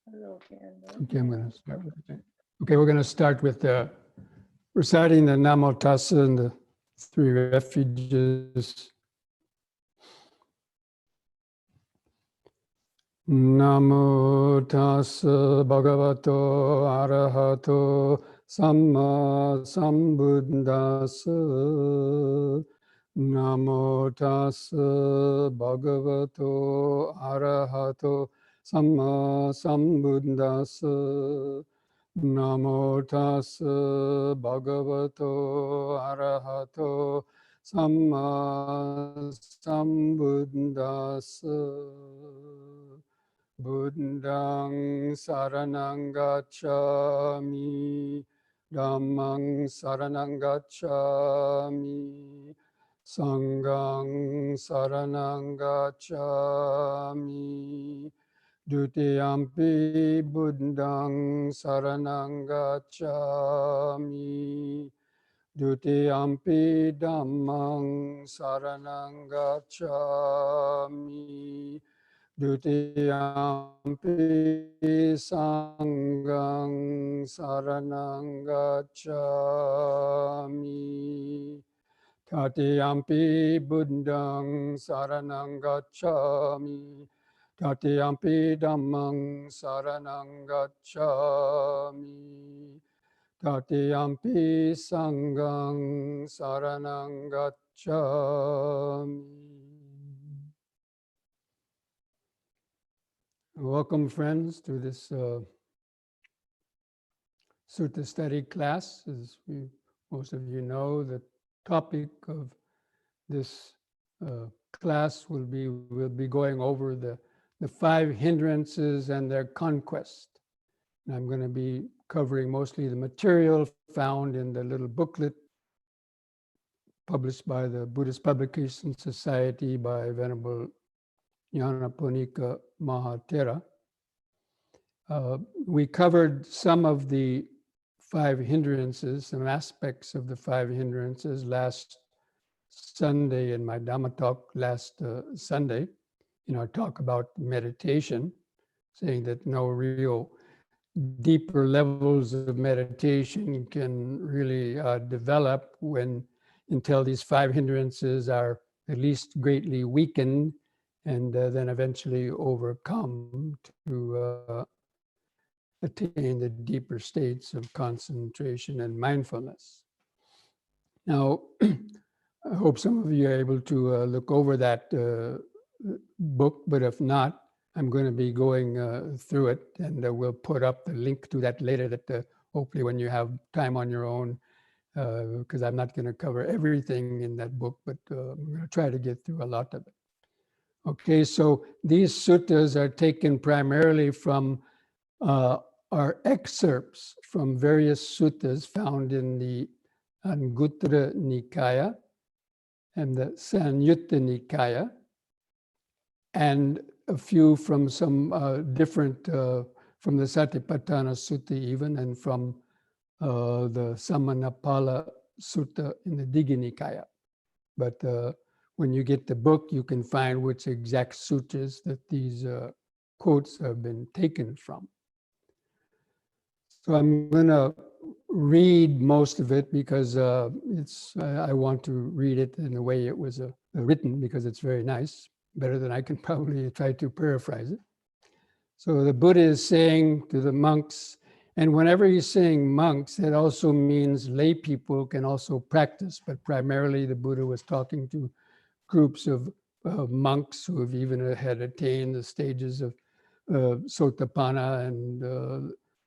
Okay, I'm going to start with it. Okay, we're going to start with reciting the Namo Tassa and the three refuges. Namo Tassa Bhagavato Arahato Samma Sambuddhassa. Namo Tassa Bhagavato Arahato Samma Sambuddhassa. Namo Tassa Bhagavato Arahato Samma Sambuddhassa. Buddhang saranang gacchami, Dhammang saranang gacchami, Sanghang saranang gacchami, Dutiyampi Buddhang saranang gacchami, Dutiyampi Dhammang saranang gacchami, Dutiyampi Sanghang saranang gacchami, Tatiyampi Buddhang saranang gacchami, Tatiyampi Dhammang saranang gacchami, Tatiyampi Sanghang saranang gacchami. Welcome, friends, to this Sutta Study class. As most of you know, the topic of this class we'll be going over the five hindrances and their conquest. And I'm going to be covering mostly the material found in the little booklet published by the Buddhist Publication Society by Venerable Nyanaponika Mahathera. We covered some of the five hindrances, some aspects of the five hindrances last Sunday in my Dhamma talk last Sunday, in our talk about meditation, saying that no real deeper levels of meditation can really develop until these five hindrances are at least greatly weakened and then eventually overcome to attain the deeper states of concentration and mindfulness. Now, I hope some of you are able to look over that book, but if not, I'm going to be going through it, and we'll put up the link to that later, that hopefully when you have time on your own, because I'm not going to cover everything in that book, but I'm going to try to get through a lot of it. Okay, so these suttas are taken primarily from are excerpts from various suttas found in the Anguttara Nikaya and the Sanyutta Nikaya, and a few from some different, from the Satipatthana Sutta even, and from the Samanapala Sutta in the Digha Nikaya. But when you get the book, you can find which exact sutras that these quotes have been taken from. So I'm going to read most of it because I want to read it in the way it was written, because it's very nice, better than I can probably try to paraphrase it. So the Buddha is saying to the monks, and whenever he's saying monks, that also means lay people can also practice, but primarily the Buddha was talking to groups of monks who have even had attained the stages of Sotapanna and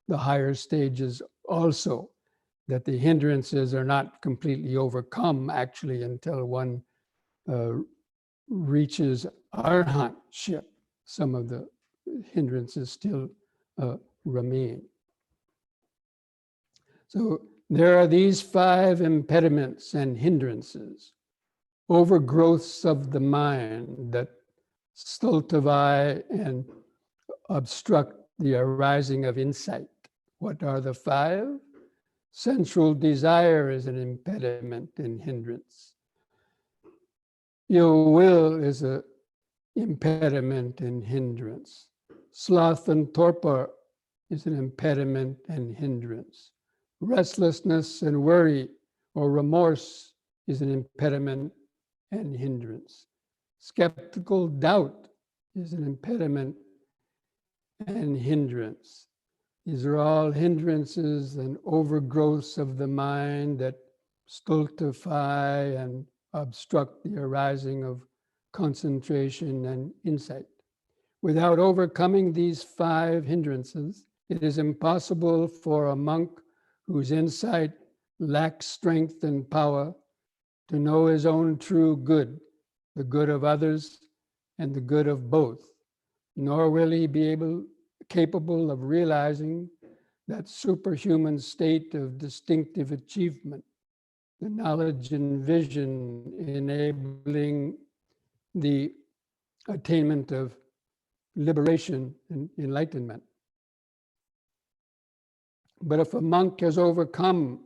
the higher stages also, that the hindrances are not completely overcome actually until one reaches arhatship. Some of the hindrances still remain. So there are these five impediments and hindrances, overgrowths of the mind that stultify and obstruct the arising of insight. What are the five? Sensual desire is an impediment and hindrance. Ill will is an impediment and hindrance. Sloth and torpor is an impediment and hindrance. Restlessness and worry or remorse is an impediment and hindrance. Skeptical doubt is an impediment and hindrance. These are all hindrances and overgrowths of the mind that stultify and obstruct the arising of concentration and insight. Without overcoming these 5 hindrances, it is impossible for a monk whose insight lacks strength and power to know his own true good, the good of others and the good of both, nor will he be capable of realizing that superhuman state of distinctive achievement, the knowledge and vision enabling the attainment of liberation and enlightenment. But if a monk has overcome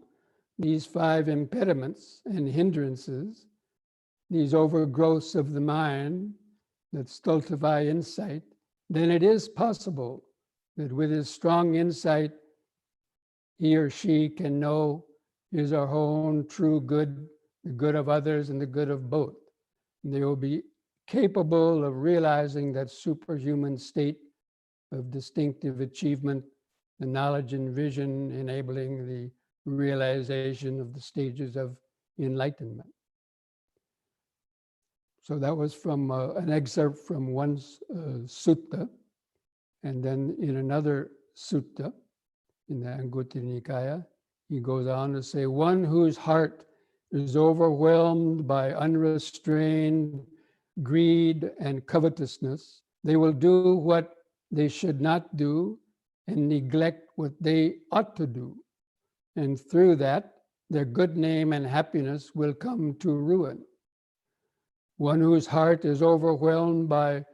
these 5 impediments and hindrances, these overgrowths of the mind that stultify insight, then it is possible that with his strong insight, he or she can know his or her own true good, the good of others and the good of both. And they will be capable of realizing that superhuman state of distinctive achievement, the knowledge and vision enabling the realization of the stages of enlightenment. So that was from an excerpt from one sutta, and then in another sutta, in the Anguttara Nikaya, he goes on to say, one whose heart is overwhelmed by unrestrained greed and covetousness, they will do what they should not do and neglect what they ought to do. And through that, their good name and happiness will come to ruin. One whose heart is overwhelmed by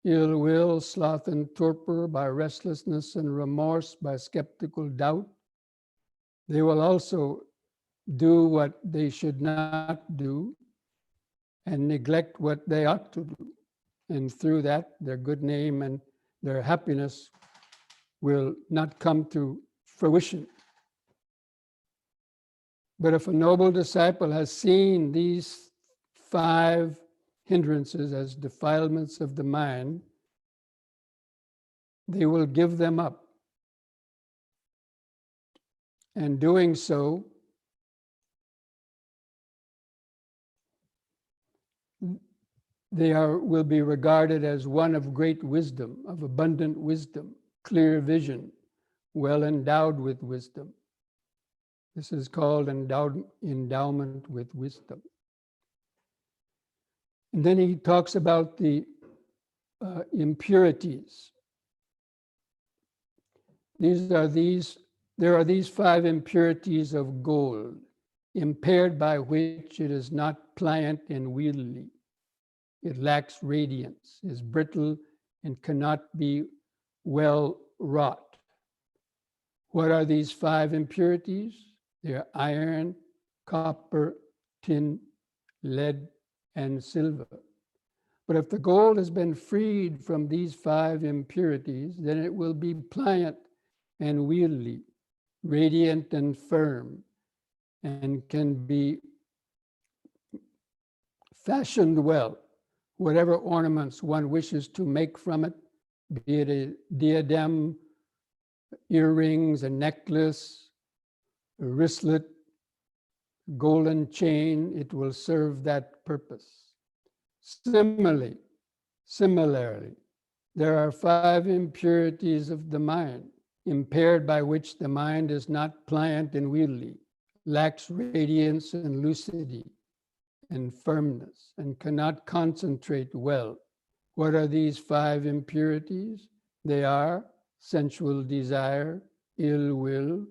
ill will, sloth and torpor, by restlessness and remorse, by skeptical doubt, they will also do what they should not do and neglect what they ought to do. And through that, their good name and their happiness will not come to fruition. But if a noble disciple has seen these 5 hindrances as defilements of the mind, they will give them up. And doing so, will be regarded as one of great wisdom, of abundant wisdom, clear vision, well endowed with wisdom. This is called endowment with wisdom. And then he talks about the impurities. There are these 5 impurities of gold, impaired by which it is not pliant and wieldy. It lacks radiance, is brittle, and cannot be well wrought. What are these 5 impurities? They are iron, copper, tin, lead, and silver. But if the gold has been freed from these 5 impurities, then it will be pliant and wieldy, radiant and firm, and can be fashioned well. Whatever ornaments one wishes to make from it, be it a diadem, earrings, a necklace, a wristlet, golden chain, it will serve that purpose. Similarly, there are 5 impurities of the mind, impaired by which the mind is not pliant and wieldy, lacks radiance and lucidity and firmness, and cannot concentrate well. What are these 5 impurities? They are sensual desire, ill will,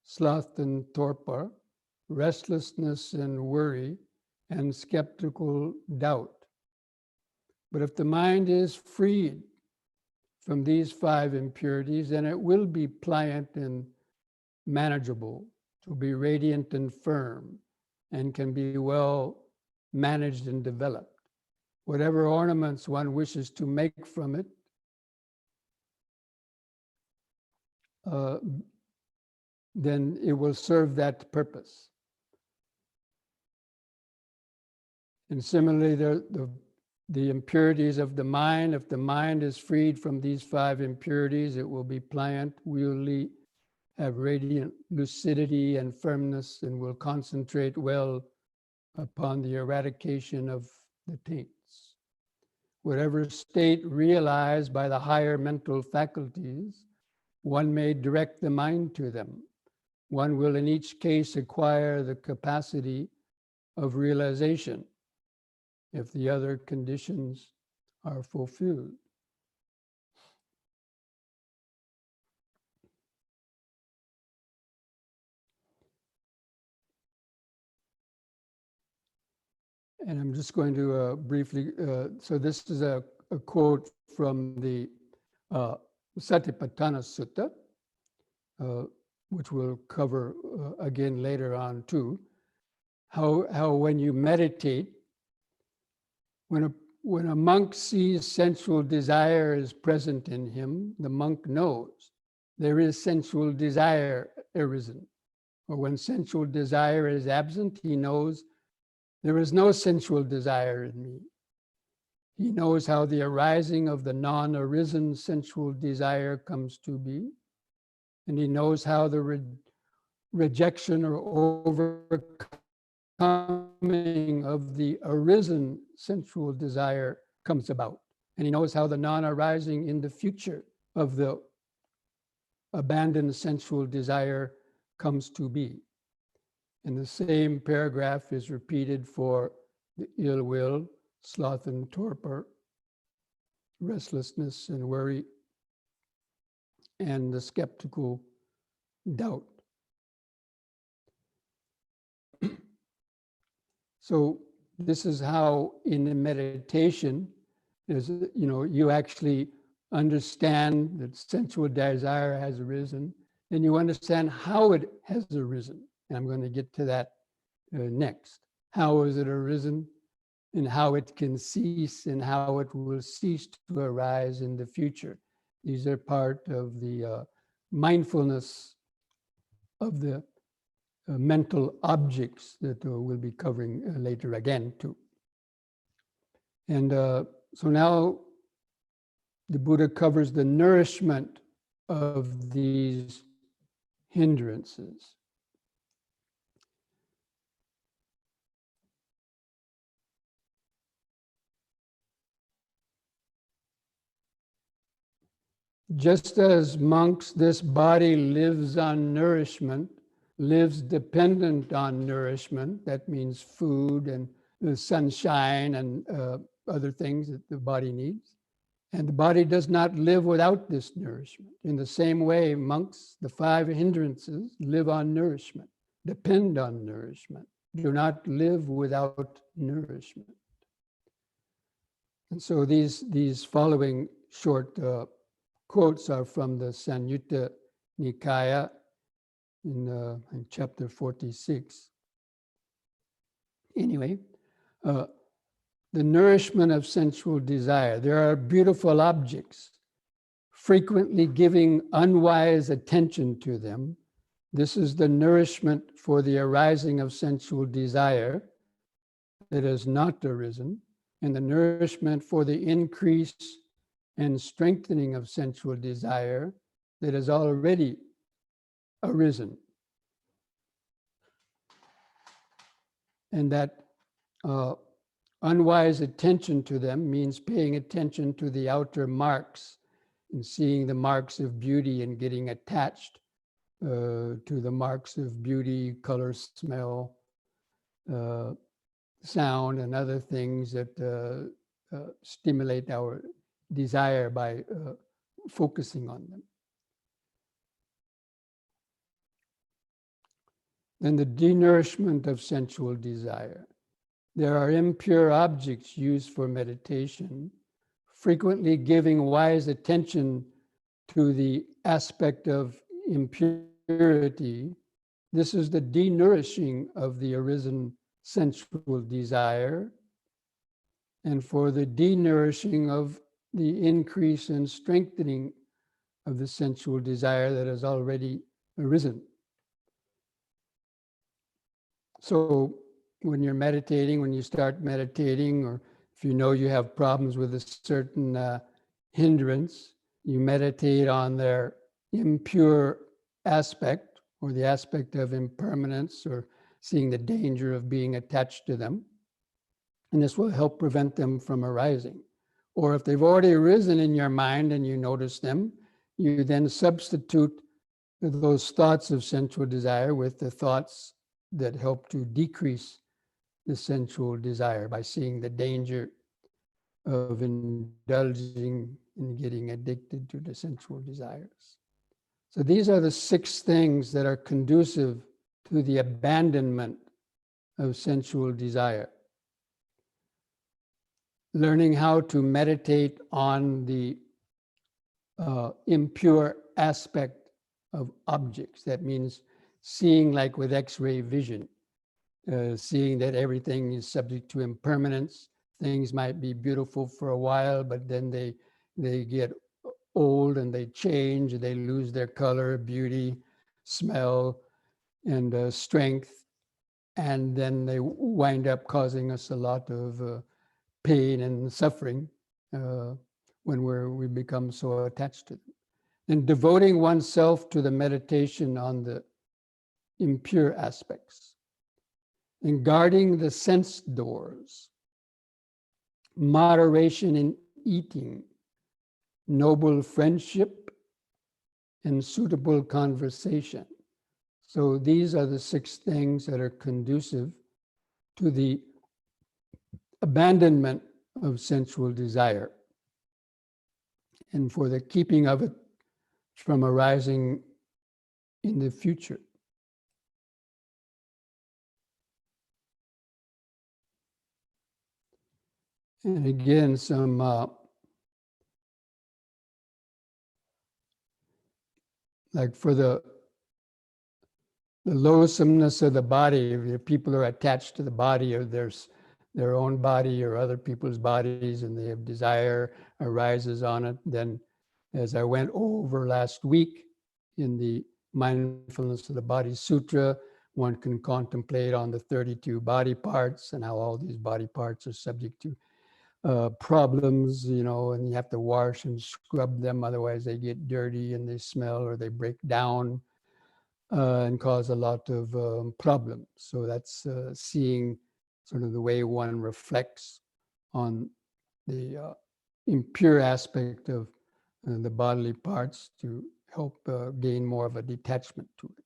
sloth and torpor, restlessness and worry, and skeptical doubt. But if the mind is freed from these 5 impurities, then it will be pliant and manageable, to be radiant and firm, and can be well managed and developed. Whatever ornaments one wishes to make from it, then it will serve that purpose. And similarly, the impurities of the mind, if the mind is freed from these 5 impurities, it will be pliant, wieldy, have radiant lucidity and firmness, and will concentrate well upon the eradication of the taints. Whatever state realized by the higher mental faculties, one may direct the mind to them. One will in each case acquire the capacity of realization if the other conditions are fulfilled. And I'm just going to briefly, so this is a quote from the Satipatthana Sutta, which we'll cover again later on too. How when you meditate, when a monk sees sensual desire is present in him, the monk knows there is sensual desire arisen. Or when sensual desire is absent, he knows there is no sensual desire in me. He knows how the arising of the non-arisen sensual desire comes to be, and he knows how the rejection or overcoming of the arisen sensual desire comes about. And he knows how the non-arising in the future of the abandoned sensual desire comes to be. And the same paragraph is repeated for the ill will, sloth and torpor, restlessness and worry, and the skeptical doubt. So this is how in the meditation, you actually understand that sensual desire has arisen, and you understand how it has arisen. And I'm going to get to that next. How has it arisen, and how it can cease, and how it will cease to arise in the future. These are part of the mindfulness of the mental objects that we'll be covering later again too. And so now the Buddha covers the nourishment of these hindrances. Just as monks, this body lives on nourishment, lives dependent on nourishment, that means food and the sunshine and other things that the body needs. And the body does not live without this nourishment. In the same way, monks, the 5 hindrances, live on nourishment, depend on nourishment, do not live without nourishment. And so these following short quotes are from the Sanyutta Nikaya in chapter 46. Anyway, the nourishment of sensual desire. There are beautiful objects, frequently giving unwise attention to them. This is the nourishment for the arising of sensual desire that has not arisen, and the nourishment for the increase and strengthening of sensual desire that has already arisen. And that unwise attention to them means paying attention to the outer marks and seeing the marks of beauty and getting attached to the marks of beauty, color, smell, sound, and other things that stimulate our desire by focusing on them. Then the denourishment of sensual desire. There are impure objects used for meditation, frequently giving wise attention to the aspect of impurity. This is the denourishing of the arisen sensual desire, and for the denourishing of the increase and strengthening of the sensual desire that has already arisen. So when you're meditating, when you start meditating, or if you know you have problems with a certain hindrance, you meditate on their impure aspect, or the aspect of impermanence, or seeing the danger of being attached to them. And this will help prevent them from arising. Or if they've already arisen in your mind and you notice them, you then substitute those thoughts of sensual desire with the thoughts that help to decrease the sensual desire by seeing the danger of indulging in getting addicted to the sensual desires. So these are the 6 things that are conducive to the abandonment of sensual desire. Learning how to meditate on the impure aspect of objects. That means seeing like with X-ray vision, seeing that everything is subject to impermanence. Things might be beautiful for a while, but then they get old and they change, they lose their color, beauty, smell, and strength. And then they wind up causing us a lot of pain and suffering when we become so attached to them. And devoting oneself to the meditation on the impure aspects, and guarding the sense doors, moderation in eating, noble friendship, and suitable conversation. So these are the 6 things that are conducive to the abandonment of sensual desire and for the keeping of it from arising in the future. And again, some like for the loathsomeness of the body, if people are attached to the body or their own body or other people's bodies and they have desire arises on it, then as I went over last week in the Mindfulness of the Body Sutra, one can contemplate on the 32 body parts and how all these body parts are subject to problems, and you have to wash and scrub them, otherwise they get dirty and they smell or they break down and cause a lot of problems. So that's seeing sort of the way one reflects on the impure aspect of the bodily parts to help gain more of a detachment to it.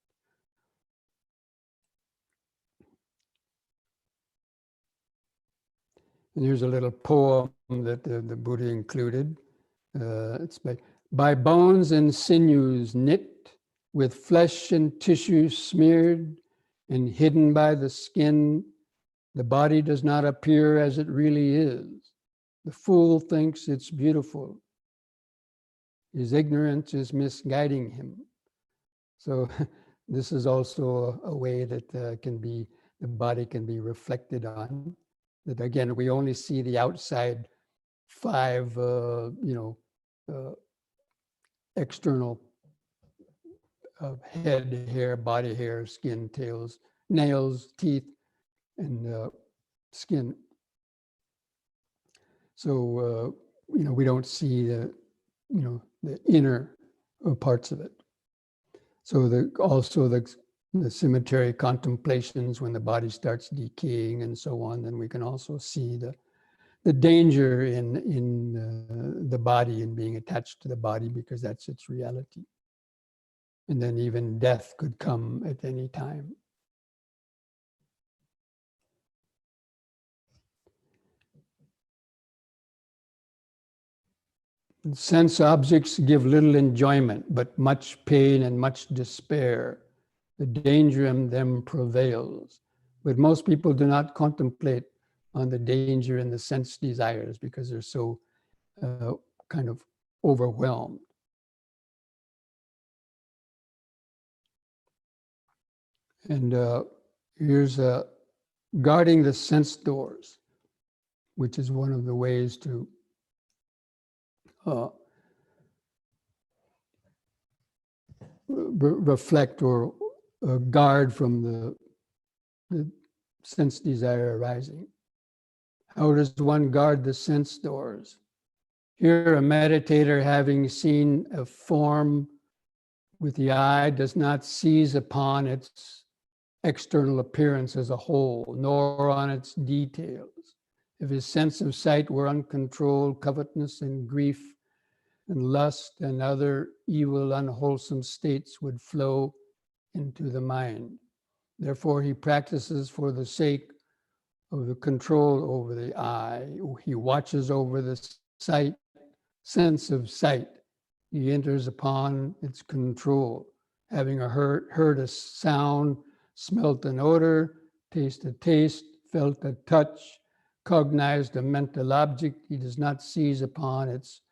And here's a little poem that the Buddha included. It's by bones and sinews knit, with flesh and tissue smeared and hidden by the skin, the body does not appear as it really is. The fool thinks it's beautiful. His ignorance is misguiding him. So this is also a way that the body can be reflected on. That again, we only see the outside 5, external head, hair, body hair, skin, tails, nails, teeth, and skin. So we don't see the inner parts of it. So also the cemetery contemplations, when the body starts decaying and so on, then we can also see the danger in the body and being attached to the body, because that's its reality. And then even death could come at any time. And sense objects give little enjoyment, but much pain and much despair. The danger in them prevails. But most people do not contemplate on the danger in the sense desires because they're so kind of overwhelmed. And here's guarding the sense doors, which is one of the ways to reflect or guard from the sense desire arising. How does one guard the sense doors? Here, a meditator, having seen a form with the eye, does not seize upon its external appearance as a whole, nor on its details. If his sense of sight were uncontrolled, covetousness and grief and lust and other evil, unwholesome states would flow into the mind. Therefore, he practices for the sake of the control over the eye. He watches over the sight, sense of sight. He enters upon its control. Having heard a sound, smelt an odor, tasted a taste, felt a touch, cognized a mental object, he does not seize upon its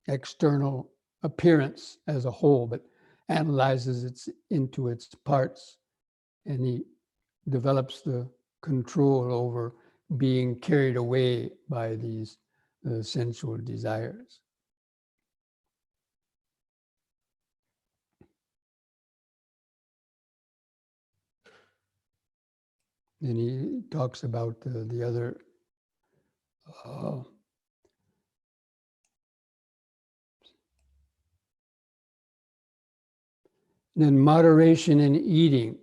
external appearance as a whole, but analyzes it into its parts, and he develops the control over being carried away by these sensual desires. Then he talks about the other then moderation in eating.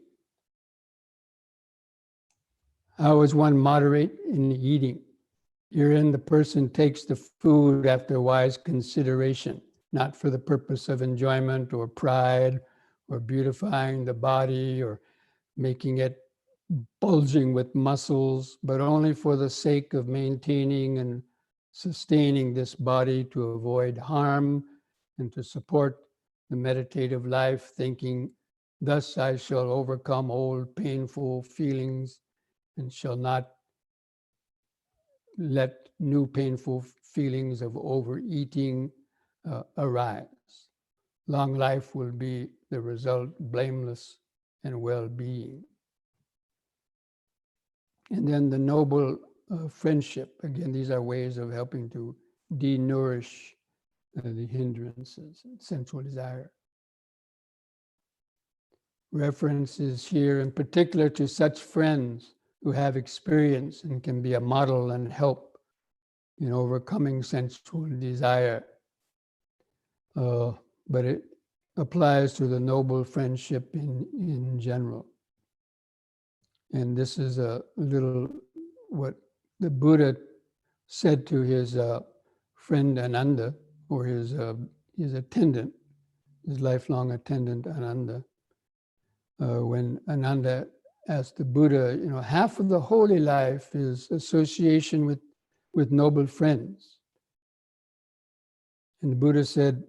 How is one moderate in eating? Herein the person takes the food after wise consideration, not for the purpose of enjoyment or pride or beautifying the body or making it bulging with muscles, but only for the sake of maintaining and sustaining this body to avoid harm and to support the meditative life, thinking, thus I shall overcome old painful feelings and shall not let new painful feelings of overeating arise. Long life will be the result, blameless and well-being. And then the noble friendship. Again, these are ways of helping to denourish the hindrances, sensual desire. References here in particular to such friends who have experience and can be a model and help in overcoming sensual desire. But it applies to the noble friendship in general. And this is a little what the Buddha said to his friend Ananda, or his attendant, his lifelong attendant Ananda, when Ananda asked the Buddha, half of the holy life is association with noble friends. And the Buddha said,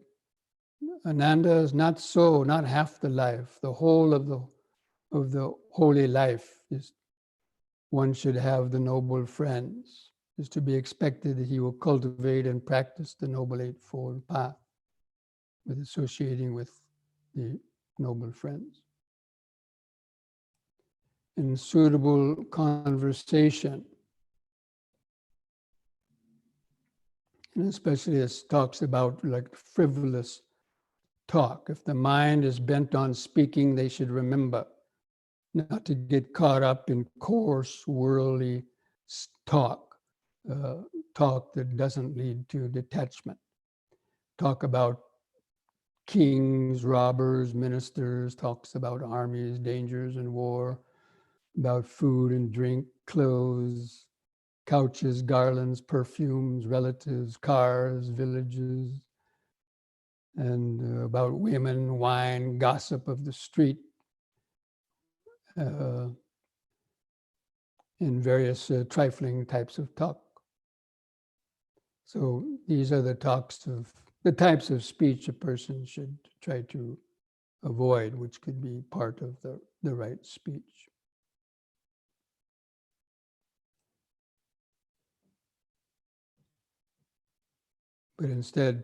Ananda, is not so, not half the life. The whole of the holy life is one should have the noble friends. It's to be expected that he will cultivate and practice the Noble Eightfold Path with associating with the noble friends. In suitable conversation, and especially as talks about like frivolous talk. If the mind is bent on speaking, they should remember not to get caught up in coarse, worldly talk, talk that doesn't lead to detachment. Talk about kings, robbers, ministers, talks about armies, dangers, and war, about food and drink, clothes, couches, garlands, perfumes, relatives, cars, villages, and about women, wine, gossip of the street, and various trifling types of talk. So these are the types of speech a person should try to avoid, which could be part of the right speech. But instead,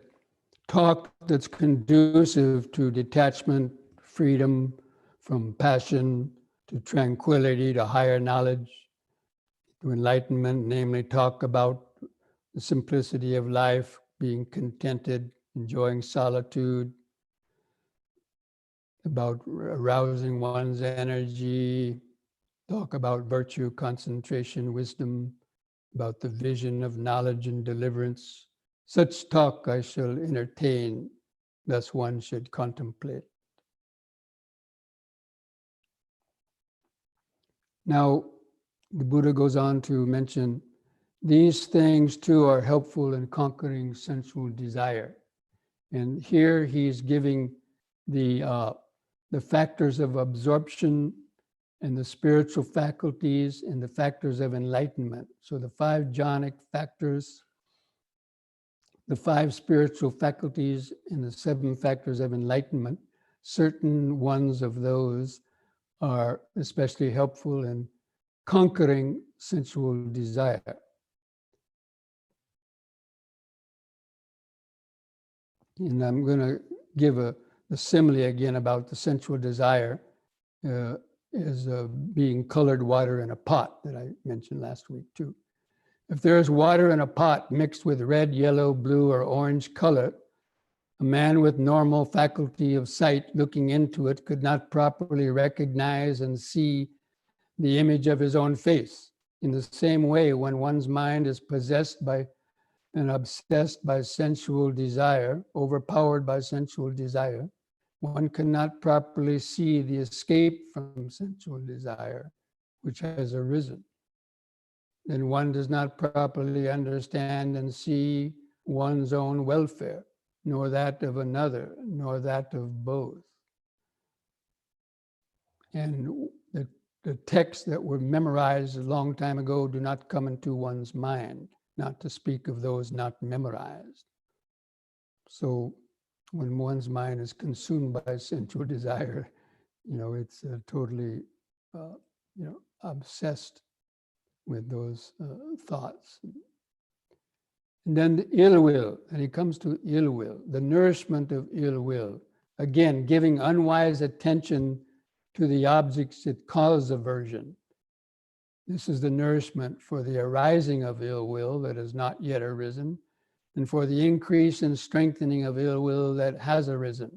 talk that's conducive to detachment, freedom from passion, to tranquility, to higher knowledge, to enlightenment, namely talk about the simplicity of life, being contented, enjoying solitude, about arousing one's energy, talk about virtue, concentration, wisdom, about the vision of knowledge and deliverance. Such talk I shall entertain, thus one should contemplate. Now, the Buddha goes on to mention these things too are helpful in conquering sensual desire. And here he's giving the factors of absorption and the spiritual faculties and the factors of enlightenment. So the 5 jhanic factors, the 5 spiritual faculties, and the 7 factors of enlightenment, certain ones of those are especially helpful in conquering sensual desire. And I'm going to give a simile again about the sensual desire as being colored water in a pot that I mentioned last week too. If there is water in a pot mixed with red, yellow, blue, or orange color, a man with normal faculty of sight looking into it could not properly recognize and see the image of his own face. In the same way, when one's mind is possessed by and obsessed by sensual desire, overpowered by sensual desire, one cannot properly see the escape from sensual desire, which has arisen. Then one does not properly understand and see one's own welfare, nor that of another, nor that of both. And the texts that were memorized a long time ago do not come into one's mind, not to speak of those not memorized. So when one's mind is consumed by sensual desire, it's totally, obsessed with those thoughts. And then the ill will, and he comes to ill will, the nourishment of ill will. Again, giving unwise attention to the objects that cause aversion. This is the nourishment for the arising of ill will that has not yet arisen, and for the increase and strengthening of ill will that has arisen.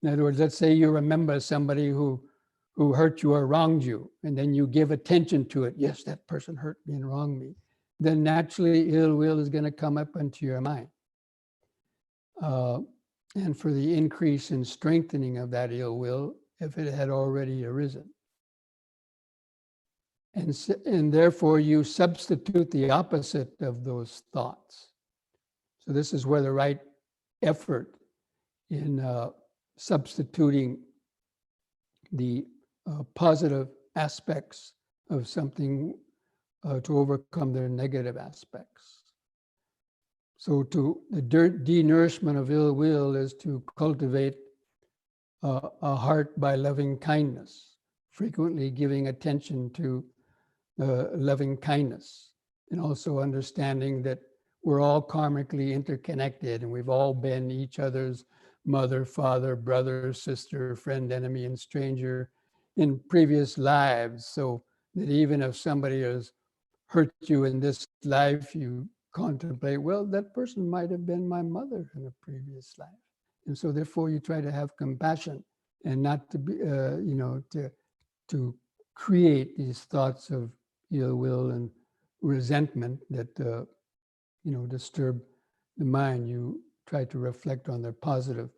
In other words, let's say you remember somebody who hurt you or wronged you, and then you give attention to it. Yes, that person hurt me and wronged me. Then naturally ill will is going to come up into your mind. And for the increase and strengthening of that ill will, if it had already arisen. And therefore you substitute the opposite of those thoughts. So this is where the right effort in substituting the positive aspects of something to overcome their negative aspects. So the denourishment of ill will is to cultivate a heart by loving kindness, frequently giving attention to loving kindness, and also understanding that we're all karmically interconnected and we've all been each other's mother, father, brother, sister, friend, enemy, and stranger in previous lives. So that even if somebody has hurt you in this life, you contemplate, well, that person might have been my mother in a previous life. And so therefore you try to have compassion and not to be, to create these thoughts of ill will and resentment that, disturb the mind. You try to reflect on their positive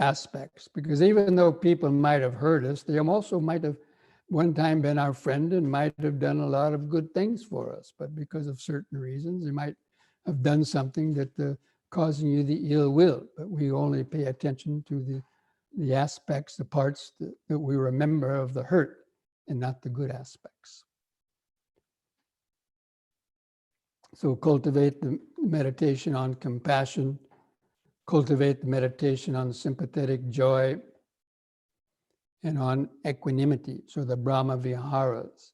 aspects, because even though people might have hurt us, they also might have one time been our friend and might have done a lot of good things for us, but because of certain reasons, they might have done something that causing you the ill will. But we only pay attention to the aspects, the parts that we remember of the hurt, and not the good aspects. So cultivate the meditation on compassion, cultivate the meditation on sympathetic joy, and on equanimity. So the Brahma Viharas,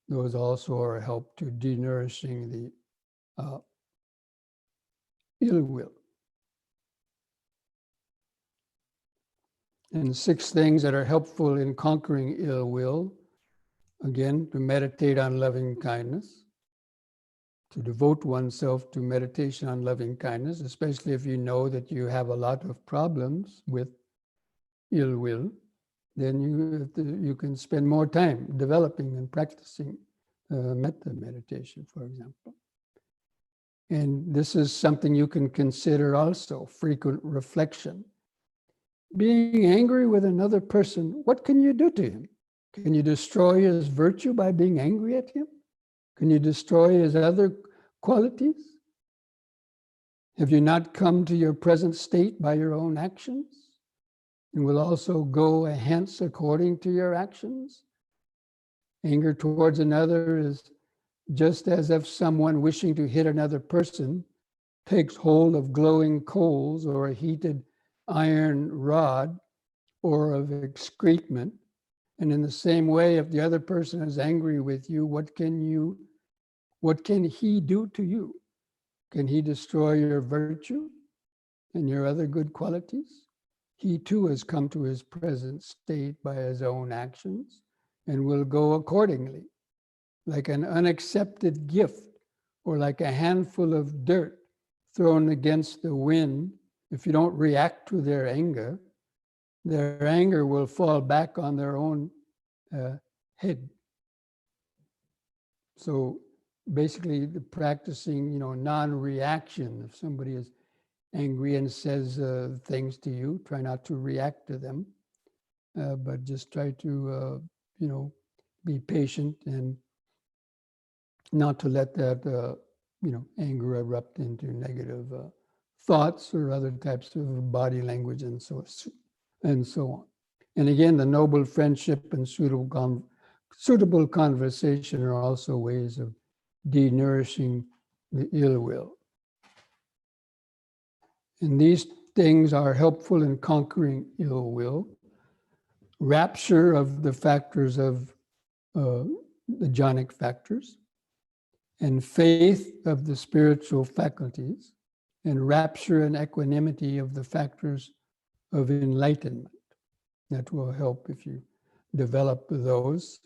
those also are a help to denourishing the ill will. And 6 things that are helpful in conquering ill will, again, to meditate on loving kindness, to devote oneself to meditation on loving kindness, especially if you know that you have a lot of problems with ill will, then you can spend more time developing and practicing metta meditation, for example. And this is something you can consider also, frequent reflection. Being angry with another person, what can you do to him? Can you destroy his virtue by being angry at him? Can you destroy his other qualities? Have you not come to your present state by your own actions? And will also go hence according to your actions? Anger towards another is just as if someone wishing to hit another person takes hold of glowing coals or a heated iron rod or of excrement. And in the same way, if the other person is angry with you, what can he do to you? Can he destroy your virtue and your other good qualities? He too has come to his present state by his own actions and will go accordingly, like an unaccepted gift or like a handful of dirt thrown against the wind. If you don't react to their anger will fall back on their own head. So basically, the practicing, non-reaction. If somebody is angry and says things to you, try not to react to them, but just try to, be patient and not to let that, anger erupt into negative thoughts or other types of body language and so on. And again, the noble friendship and suitable conversation are also ways of denourishing the ill will. And these things are helpful in conquering ill will. Rapture of the factors of the jhanic factors, and faith of the spiritual faculties, and rapture and equanimity of the factors of enlightenment. That will help if you develop those.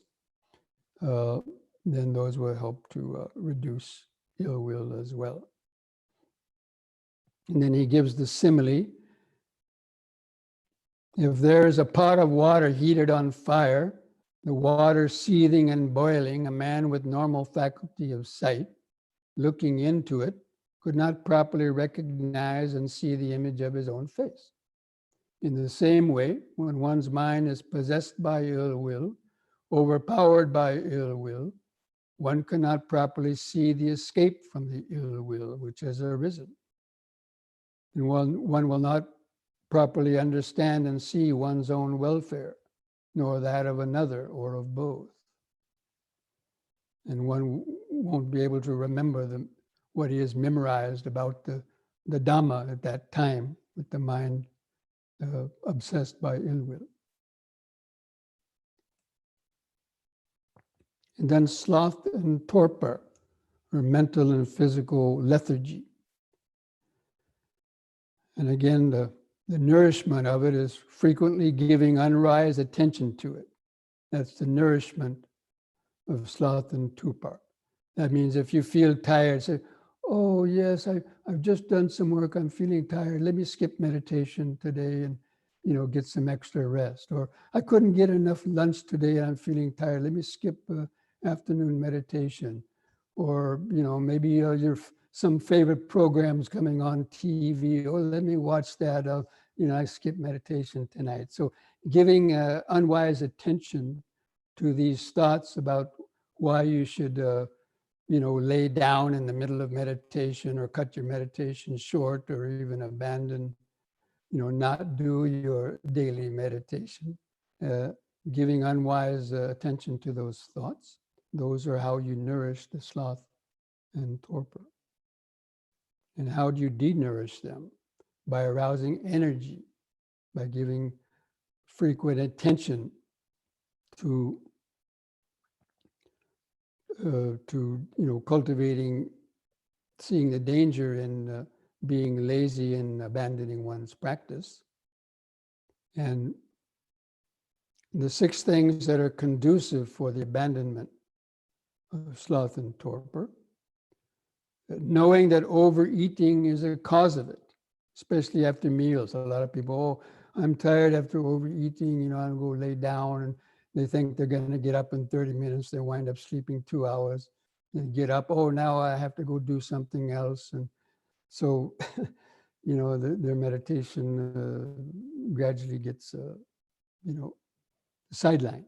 Then those will help to reduce ill will as well. And then he gives the simile. If there is a pot of water heated on fire, the water seething and boiling, a man with normal faculty of sight, looking into it, could not properly recognize and see the image of his own face. In the same way, when one's mind is possessed by ill will, overpowered by ill will, one cannot properly see the escape from the ill will which has arisen. And one will not properly understand and see one's own welfare, nor that of another or of both. And one won't be able to remember what he has memorized about the Dhamma at that time, with the mind obsessed by ill will. And then sloth and torpor, or mental and physical lethargy. And again, the nourishment of it is frequently giving unwise attention to it. That's the nourishment of sloth and torpor. That means if you feel tired, say, oh yes, I've just done some work, I'm feeling tired, let me skip meditation today and get some extra rest. Or I couldn't get enough lunch today and I'm feeling tired, let me skip afternoon meditation. Or maybe your some favorite programs coming on TV, oh, let me watch that, I skip meditation tonight. So giving unwise attention to these thoughts about why you should lay down in the middle of meditation or cut your meditation short or even abandon, not do your daily meditation. Giving unwise attention to those thoughts. Those are how you nourish the sloth and torpor. And how do you denourish them? By arousing energy, by giving frequent attention to cultivating, seeing the danger in being lazy and abandoning one's practice. And the 6 things that are conducive for the abandonment of sloth and torpor. Knowing that overeating is a cause of it, especially after meals. A lot of people, I'm tired after overeating, I'll go lay down, and they think they're going to get up in 30 minutes. They wind up sleeping 2 hours. They get up, oh, now I have to go do something else. And so, their meditation gradually gets, sidelined.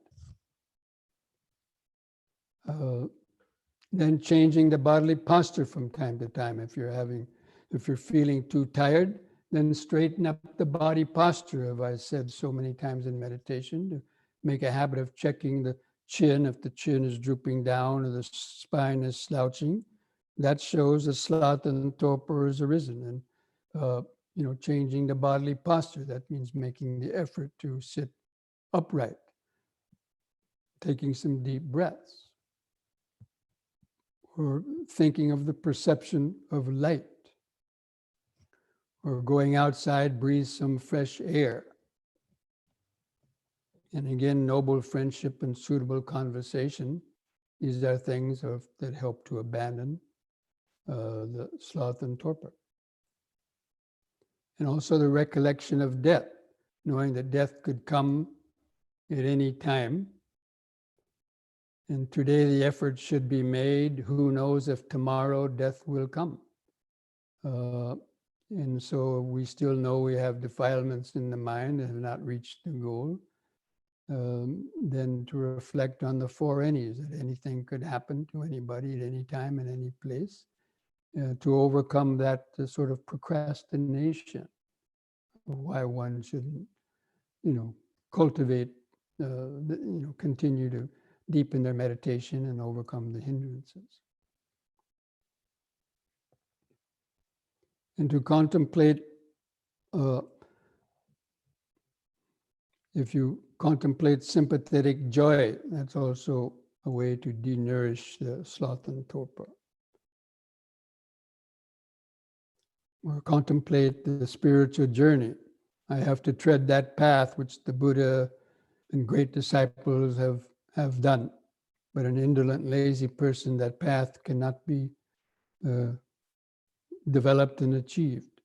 Then changing the bodily posture from time to time. If you're feeling too tired, then straighten up the body posture, as I said so many times in meditation, to make a habit of checking the chin. If the chin is drooping down or the spine is slouching, that shows that sloth and torpor has arisen. And changing the bodily posture, that means making the effort to sit upright, taking some deep breaths, or thinking of the perception of light, or going outside, breathe some fresh air. And again, noble friendship and suitable conversation, these are things that help to abandon the sloth and torpor. And also the recollection of death, knowing that death could come at any time. And today the effort should be made. Who knows if tomorrow death will come? And so we still know we have defilements in the mind and have not reached the goal. Then to reflect on the four any's, that anything could happen to anybody at any time in any place, to overcome that sort of procrastination, why one shouldn't, cultivate, continue to deepen their meditation and overcome the hindrances. And to contemplate, if you contemplate sympathetic joy, that's also a way to denourish the sloth and torpor. Or contemplate the spiritual journey. I have to tread that path which the Buddha and great disciples have done. But an indolent, lazy person, that path cannot be developed and achieved.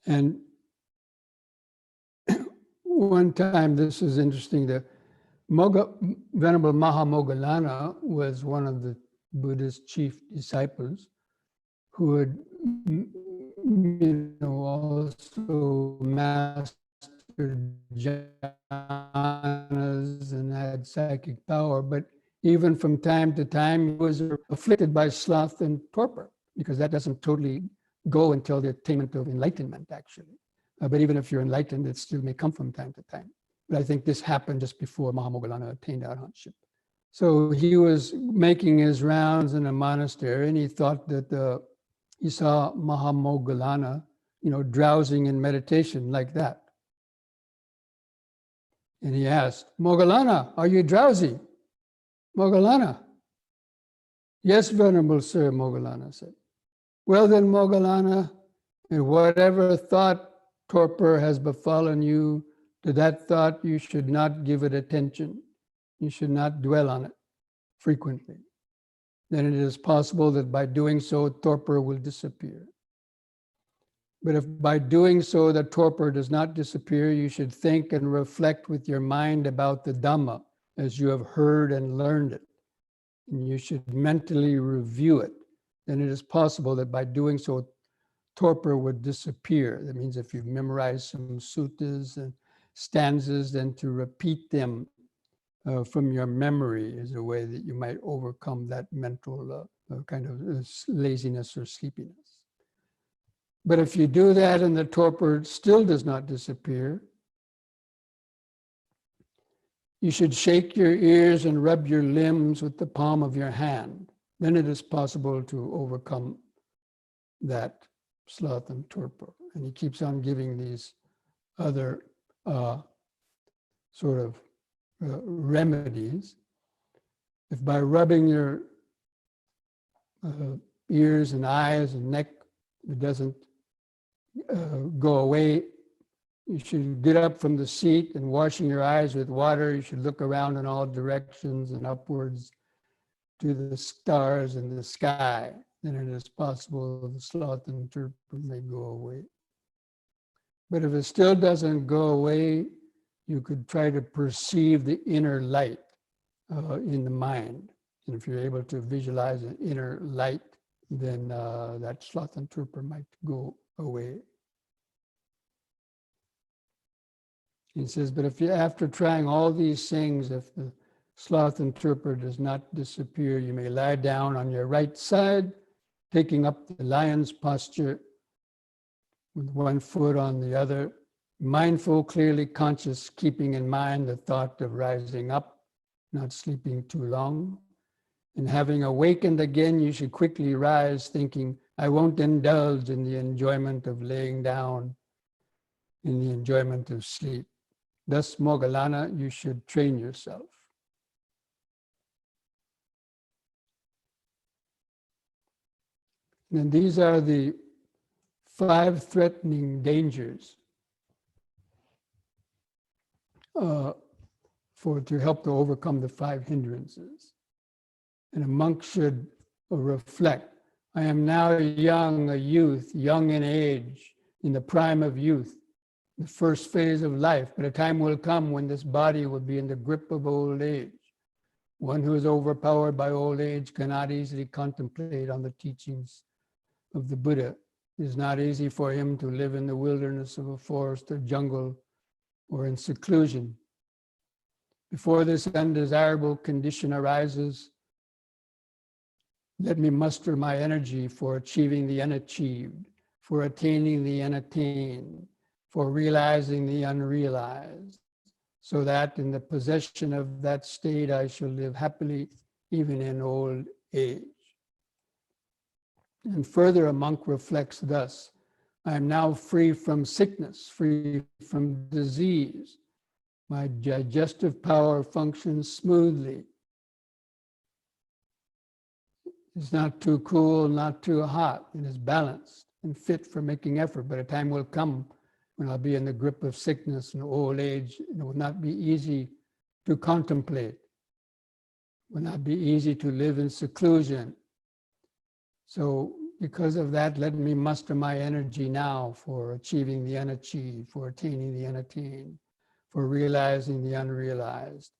And one time, this is interesting, the Venerable Mahamoggallana was one of the Buddha's chief disciples who had, also mastered jhanas and had psychic power. But even from time to time, he was afflicted by sloth and torpor, because that doesn't totally go until the attainment of enlightenment, actually. But even if you're enlightened, it still may come from time to time. But I think this happened just before Mahamoggallana attained arhatship. So he was making his rounds in a monastery, and he thought that he saw Mahamoggallana, drowsing in meditation like that. And he asked, "Moggallana, are you drowsy?" "Moggallana." "Yes, Venerable Sir," Moggallana said. "Well then, Moggallana, and whatever thought torpor has befallen you, to that thought you should not give it attention. You should not dwell on it frequently. Then it is possible that by doing so, torpor will disappear. But if by doing so the torpor does not disappear, you should think and reflect with your mind about the Dhamma as you have heard and learned it. And you should mentally review it. Then it is possible that by doing so, torpor would disappear. That means if you've memorized some suttas and stanzas, then to repeat them from your memory is a way that you might overcome that mental kind of laziness or sleepiness. But if you do that and the torpor still does not disappear, you should shake your ears and rub your limbs with the palm of your hand. Then it is possible to overcome that sloth and torpor. And he keeps on giving these other sort of remedies. If by rubbing your ears and eyes and neck, it doesn't go away, You should get up from the seat and washing your eyes with water. You should look around in all directions and upwards to the stars and the sky. Then it is possible the sloth and torpor may go away. But if it still doesn't go away, you could try to perceive the inner light in the mind. And if you're able to visualize an inner light, then that sloth and torpor might go away. He says, but if you, after trying all these things, if the sloth and torpor does not disappear, you may lie down on your right side, taking up the lion's posture with one foot on the other, mindful, clearly conscious, keeping in mind the thought of rising up, not sleeping too long. And having awakened again, you should quickly rise, thinking, I won't indulge in the enjoyment of laying down, in the enjoyment of sleep. Thus, Moggallana, you should train yourself. And these are the 5 threatening dangers to help to overcome the 5 hindrances. And a monk should reflect, I am now young, a youth, young in age, in the prime of youth, the first phase of life, but a time will come when this body will be in the grip of old age. One who is overpowered by old age cannot easily contemplate on the teachings of the Buddha. It is not easy for him to live in the wilderness of a forest or jungle or in seclusion. Before this undesirable condition arises, let me muster my energy for achieving the unachieved, for attaining the unattained, for realizing the unrealized, so that in the possession of that state I shall live happily even in old age. And further, a monk reflects thus, I am now free from sickness, free from disease. My digestive power functions smoothly. It's not too cool, not too hot. It is balanced and fit for making effort, but a time will come when I'll be in the grip of sickness and old age. It will not be easy to contemplate. It will not be easy to live in seclusion. So because of that, let me muster my energy now for achieving the unachieved, for attaining the unattained, for realizing the unrealized,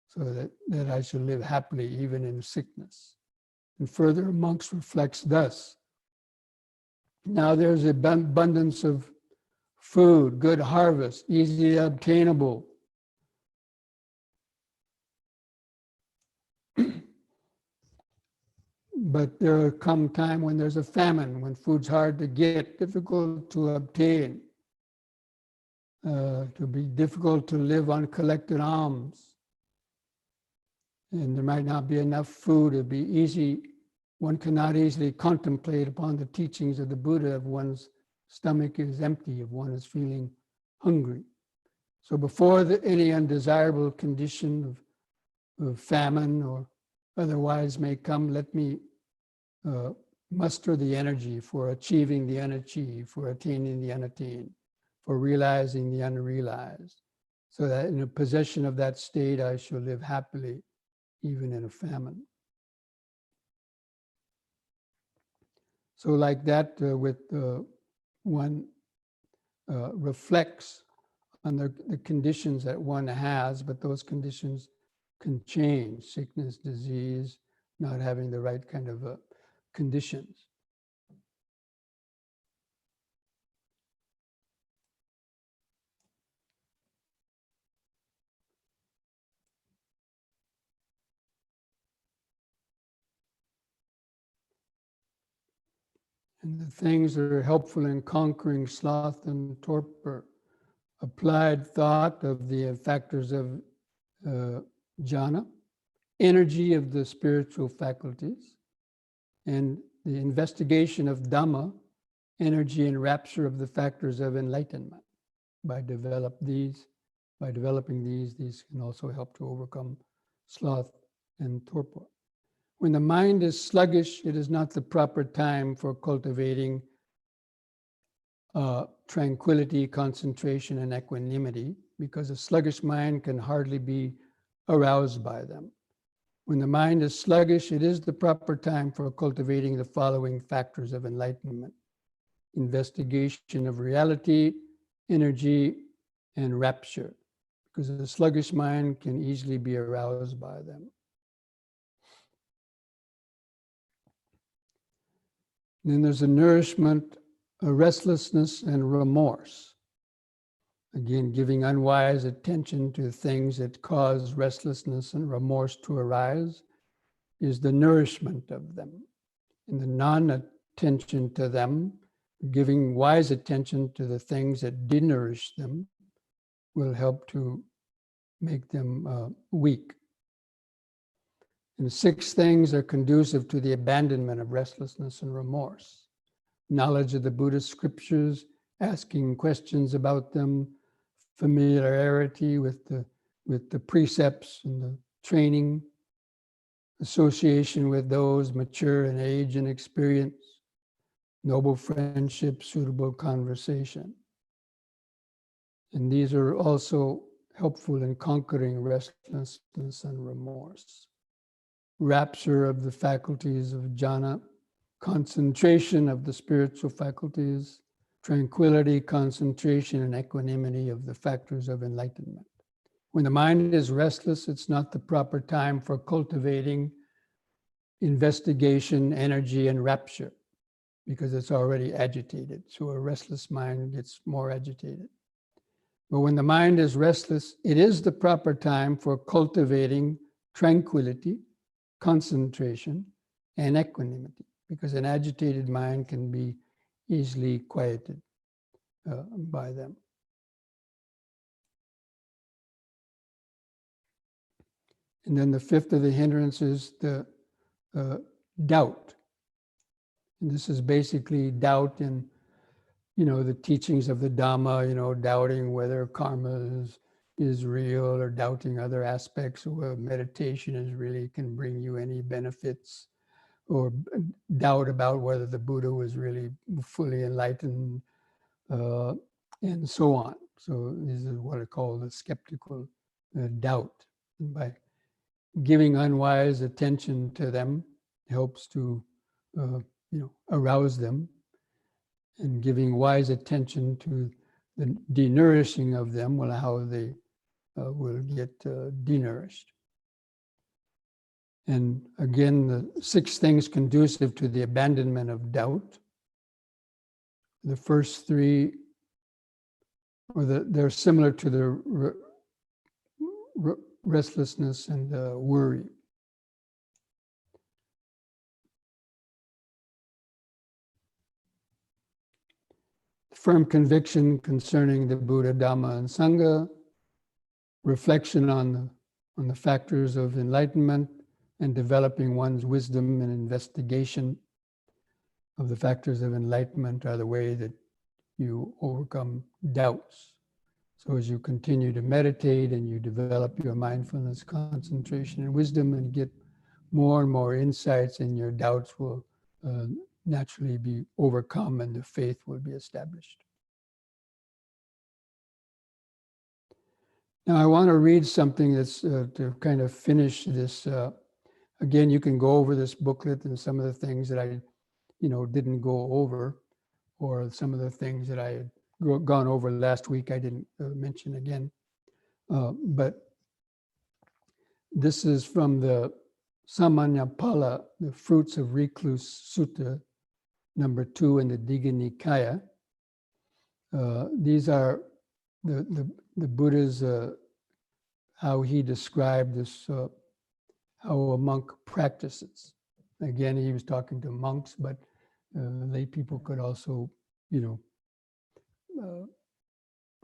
so that I shall live happily even in sickness. And further, monks reflects thus, now there's abundance of food, good harvest, easily obtainable. But there will come time when there's a famine, when food's hard to get, difficult to obtain, to be difficult to live on collected alms. And there might not be enough food. It'd be easy, one cannot easily contemplate upon the teachings of the Buddha if one's stomach is empty, if one is feeling hungry. So before any undesirable condition of famine or otherwise may come, let me muster the energy for achieving the unachieved, for attaining the unattained, for realizing the unrealized, so that in the possession of that state I shall live happily, even in a famine. So like that, one reflects on the conditions that one has, but those conditions can change, sickness, disease, not having the right kind of conditions. And the things that are helpful in conquering sloth and torpor, applied thought of the factors of jhana, energy of the spiritual faculties, and the investigation of Dhamma, energy and rapture of the factors of enlightenment. By developing these can also help to overcome sloth and torpor. When the mind is sluggish, it is not the proper time for cultivating tranquility, concentration, and equanimity, because a sluggish mind can hardly be aroused by them. When the mind is sluggish, it is the proper time for cultivating the following factors of enlightenment: investigation of reality, energy, and rapture, because a sluggish mind can easily be aroused by them. And then there's a nourishment, a restlessness, and remorse. Again, giving unwise attention to things that cause restlessness and remorse to arise is the nourishment of them. And the non-attention to them, giving wise attention to the things that denourish them, will help to make them weak. And 6 things are conducive to the abandonment of restlessness and remorse: knowledge of the Buddhist scriptures, asking questions about them, familiarity with the precepts and the training, association with those mature in age and experience, noble friendship, suitable conversation. And these are also helpful in conquering restlessness and remorse. Rapture of the faculties of jhana, concentration of the spiritual faculties, tranquility, concentration, and equanimity of the factors of enlightenment. When the mind is restless, it's not the proper time for cultivating investigation, energy, and rapture, because it's already agitated. So a restless mind gets more agitated. But when the mind is restless, it is the proper time for cultivating tranquility, concentration, and equanimity, because an agitated mind can be easily quieted by them. And then the 5th of the hindrances, the doubt. And this is basically doubt in, the teachings of the Dhamma, doubting whether karma is real, or doubting other aspects, or whether meditation can bring you any benefits, or doubt about whether the Buddha was really fully enlightened, and so on. So this is what I call the skeptical doubt. And by giving unwise attention to them helps to, arouse them, and giving wise attention to the denourishing of them will how they will get denourished. And again, the 6 things conducive to the abandonment of doubt. The first 3, they're similar to the restlessness and worry. Firm conviction concerning the Buddha, Dhamma, and Sangha. Reflection on the factors of enlightenment, and developing one's wisdom and investigation of the factors of enlightenment are the way that you overcome doubts. So as you continue to meditate and you develop your mindfulness, concentration, and wisdom, and get more and more insights, and your doubts will naturally be overcome, and the faith will be established. Now I want to read something that's to kind of finish this. Again, you can go over this booklet, and some of the things that I, didn't go over, or some of the things that I had gone over last week, I didn't mention again. But this is from the Samanyapala, the Fruits of Recluse Sutta, number 2 in the Digha Nikaya. These are the Buddha's, how he described this, how a monk practices. Again, he was talking to monks, but lay people could also,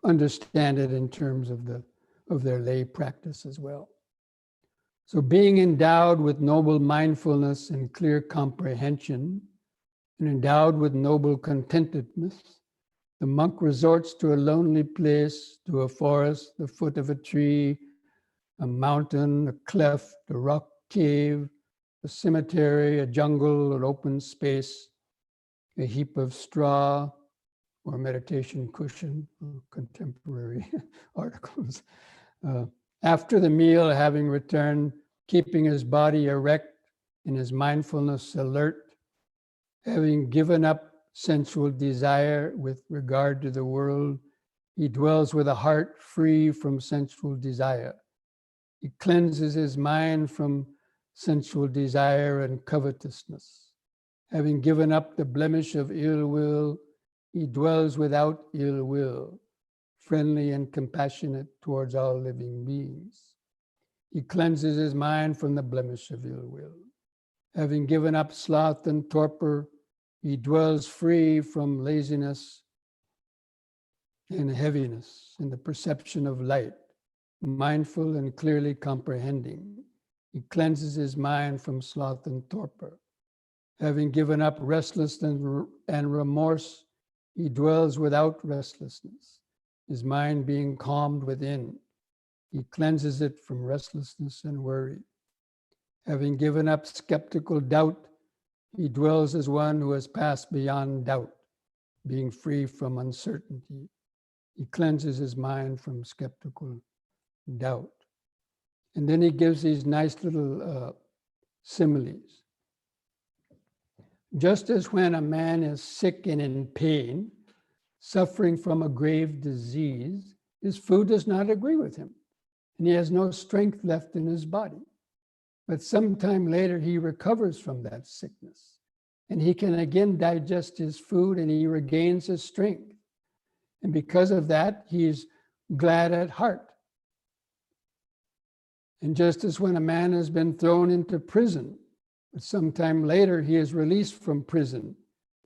understand it in terms of their lay practice as well. So being endowed with noble mindfulness and clear comprehension, and endowed with noble contentedness, the monk resorts to a lonely place, to a forest, the foot of a tree, a mountain, a cleft, a rock cave, a cemetery, a jungle, an open space, a heap of straw, or meditation cushion, contemporary articles. After the meal, having returned, keeping his body erect and his mindfulness alert, having given up sensual desire with regard to the world, he dwells with a heart free from sensual desire. He cleanses his mind from sensual desire and covetousness. Having given up the blemish of ill will, he dwells without ill will, friendly and compassionate towards all living beings. He cleanses his mind from the blemish of ill will. Having given up sloth and torpor, he dwells free from laziness and heaviness in the perception of light, mindful and clearly comprehending. He cleanses his mind from sloth and torpor. Having given up restlessness and remorse, he dwells without restlessness, his mind being calmed within. He cleanses it from restlessness and worry. Having given up skeptical doubt, he dwells as one who has passed beyond doubt, being free from uncertainty. He cleanses his mind from skeptical doubt. And then he gives these nice little similes. Just as when a man is sick and in pain, suffering from a grave disease, his food does not agree with him, and he has no strength left in his body. But sometime later, he recovers from that sickness, and he can again digest his food, and he regains his strength. And because of that, he's glad at heart. And just as when a man has been thrown into prison, but sometime later he is released from prison,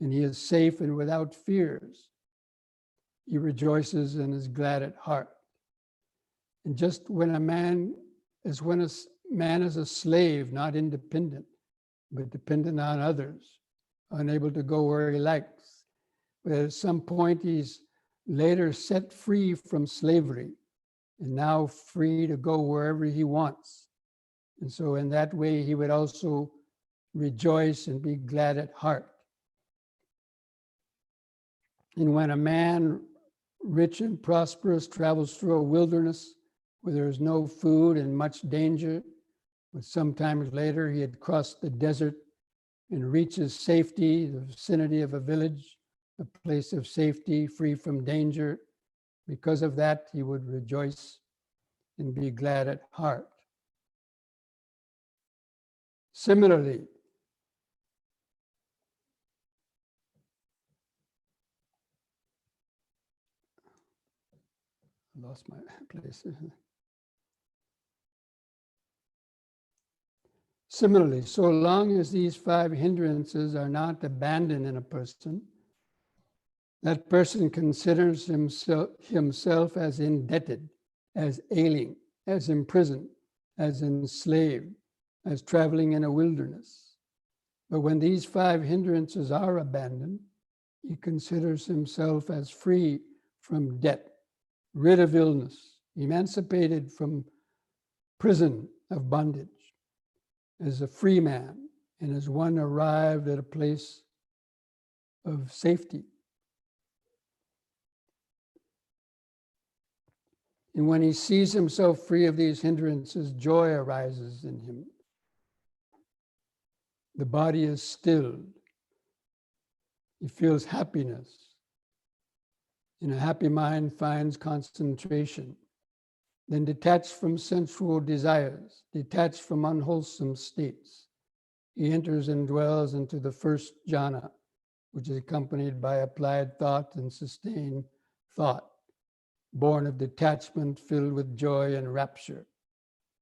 and he is safe and without fears, he rejoices and is glad at heart. And just when a man is a slave, not independent, but dependent on others, unable to go where he likes. But at some point, he's later set free from slavery and now free to go wherever he wants. And so in that way, he would also rejoice and be glad at heart. And when a man, rich and prosperous, travels through a wilderness where there is no food and much danger, but sometimes later he had crossed the desert and reaches safety, the vicinity of a village, a place of safety, free from danger. Because of that, he would rejoice and be glad at heart. Similarly, I lost my place. Similarly, so long as these five hindrances are not abandoned in a person, that person considers himself as indebted, as ailing, as imprisoned, as enslaved, as traveling in a wilderness. But when these five hindrances are abandoned, he considers himself as free from debt, rid of illness, emancipated from prison of bondage, as a free man, and as one arrived at a place of safety. And when he sees himself free of these hindrances, joy arises in him. The body is stilled. He feels happiness. And a happy mind finds concentration. Then detached from sensual desires, detached from unwholesome states, he enters and dwells into the first jhana, which is accompanied by applied thought and sustained thought, born of detachment, filled with joy and rapture.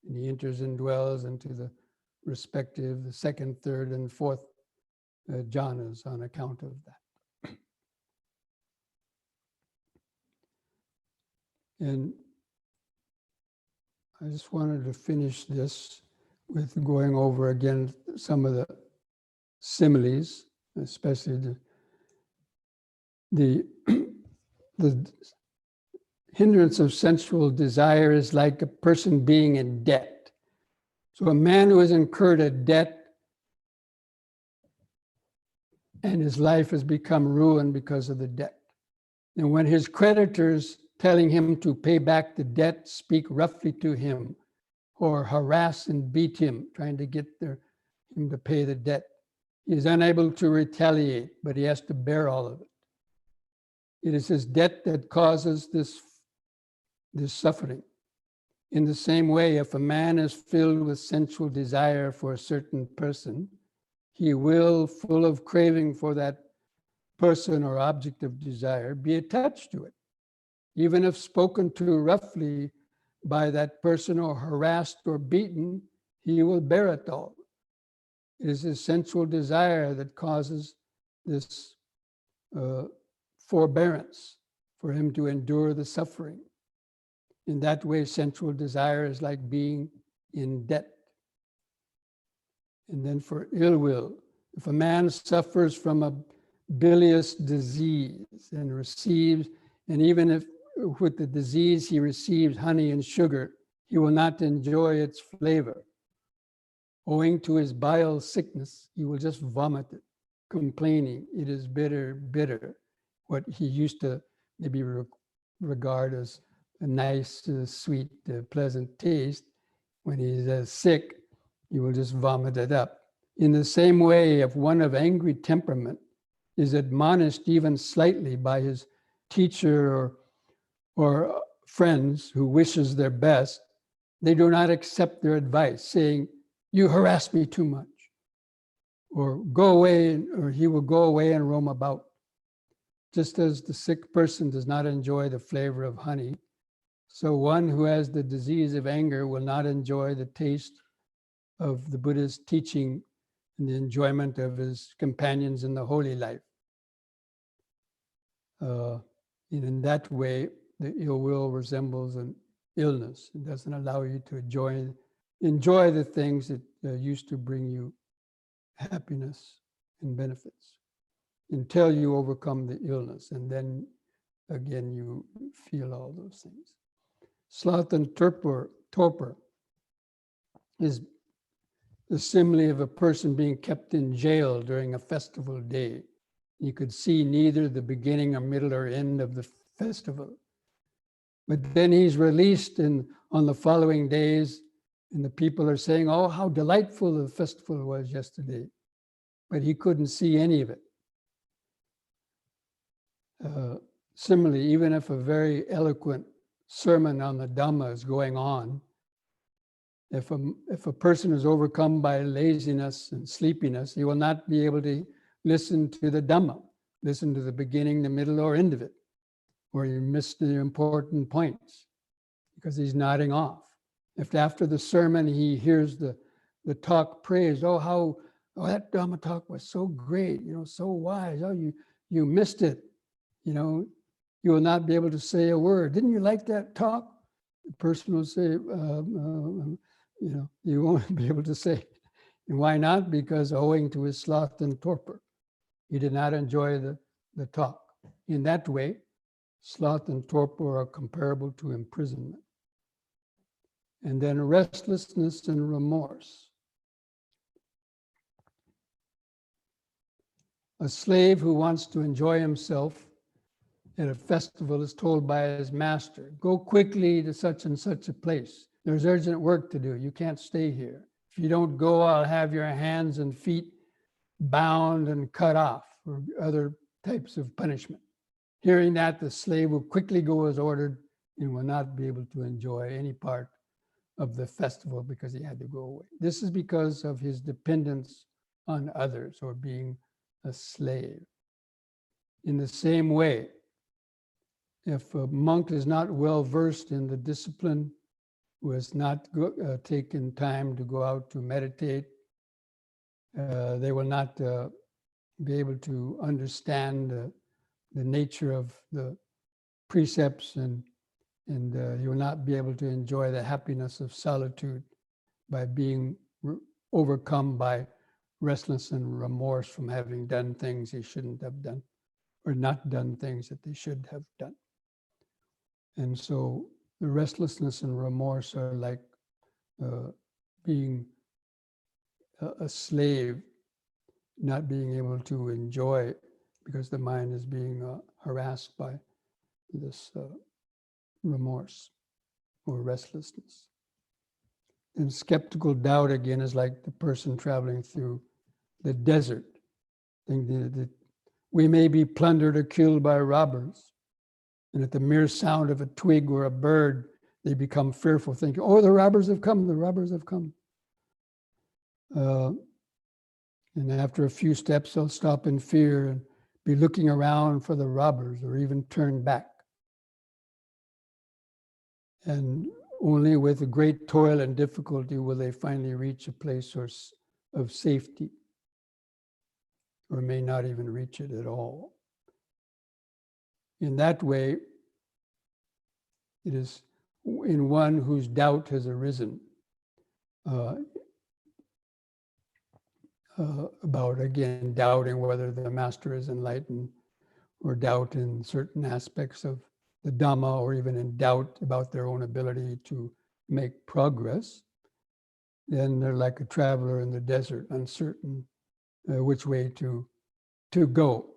And he enters and dwells into the respective, the second, third, and fourth jhanas on account of that. And I just wanted to finish this with going over again some of the similes, especially the hindrance of sensual desire is like a person being in debt. So a man who has incurred a debt and his life has become ruined because of the debt. And when his creditors telling him to pay back the debt speak roughly to him or harass and beat him, trying to get him to pay the debt, he is unable to retaliate, but he has to bear all of it. It is his debt that causes this suffering. In the same way, if a man is filled with sensual desire for a certain person, he will, full of craving for that person or object of desire, be attached to it. Even if spoken to roughly by that person or harassed or beaten, he will bear it all. It is his sensual desire that causes this forbearance for him to endure the suffering. In that way, sensual desire is like being in debt. And then for ill will, if a man suffers from a bilious disease and even if with the disease he receives honey and sugar, he will not enjoy its flavor. Owing to his bile sickness, he will just vomit it, complaining, it is bitter, bitter. What he used to maybe regard as a nice, sweet, pleasant taste, when he's sick, he will just vomit it up. In the same way, if one of angry temperament is admonished even slightly by his teacher or friends who wishes their best, they do not accept their advice, saying, "You harass me too much," or "Go away," or he will go away and roam about. Just as the sick person does not enjoy the flavor of honey, so one who has the disease of anger will not enjoy the taste of the Buddha's teaching and the enjoyment of his companions in the holy life. And in that way, the ill will resembles an illness. It doesn't allow you to enjoy the things that used to bring you happiness and benefits until you overcome the illness. And then again, you feel all those things. Sloth and torpor is the simile of a person being kept in jail during a festival day. You could see neither the beginning or middle or end of the festival. But then he's released on the following days, and the people are saying, "Oh, how delightful the festival was yesterday." But he couldn't see any of it. Similarly, even if a very eloquent sermon on the Dhamma is going on, if a person is overcome by laziness and sleepiness, he will not be able to listen to the Dhamma, listen to the beginning, the middle, or end of it, or you miss the important points because he's nodding off. If after the sermon he hears the talk praised, oh, that Dhamma talk was so great, so wise, oh, you missed it, you will not be able to say a word. Didn't you like that talk? The person will say, you won't be able to say. And why not? Because owing to his sloth and torpor, he did not enjoy the talk. In that way, sloth and torpor are comparable to imprisonment. And then restlessness and remorse. A slave who wants to enjoy himself at a festival is told by his master, "Go quickly to such and such a place. There's urgent work to do. You can't stay here. If you don't go, I'll have your hands and feet bound and cut off," or other types of punishment. Hearing that, the slave will quickly go as ordered and will not be able to enjoy any part of the festival because he had to go away. This is because of his dependence on others or being a slave. In the same way, if a monk is not well versed in the discipline, who has not taken time to go out to meditate, they will not be able to understand the nature of the precepts, and you will not be able to enjoy the happiness of solitude by being overcome by restlessness and remorse from having done things he shouldn't have done or not done things that they should have done. And so the restlessness and remorse are like being a slave, not being able to enjoy because the mind is being harassed by this remorse or restlessness. And skeptical doubt, again, is like the person traveling through the desert. Thinking that we may be plundered or killed by robbers. And at the mere sound of a twig or a bird, they become fearful, thinking, oh, the robbers have come, the robbers have come. And after a few steps, they'll stop in fear and be looking around for the robbers or even turn back. And only with great toil and difficulty will they finally reach a place of safety, or may not even reach it at all. In that way, it is in one whose doubt has arisen about, again, doubting whether the master is enlightened, or doubt in certain aspects of the Dhamma, or even in doubt about their own ability to make progress. Then they're like a traveler in the desert, uncertain which way to go.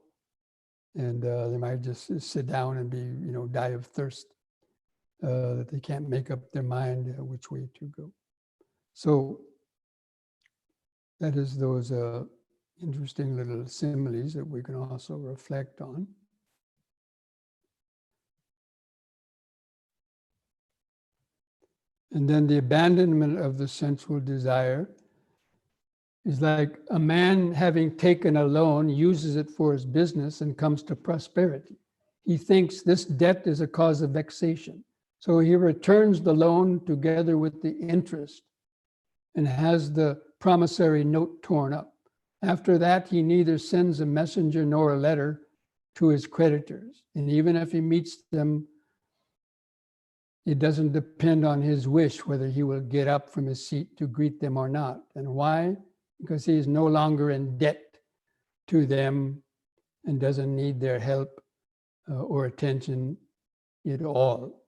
And they might just sit down and be, die of thirst, that they can't make up their mind which way to go. So that is those interesting little similes that we can also reflect on. And then the abandonment of the sensual desire is like a man having taken a loan, uses it for his business, and comes to prosperity. He thinks this debt is a cause of vexation. So he returns the loan together with the interest and has the promissory note torn up. After that, he neither sends a messenger nor a letter to his creditors. And even if he meets them, it doesn't depend on his wish whether he will get up from his seat to greet them or not. And why? Because he is no longer in debt to them and doesn't need their help or attention at all.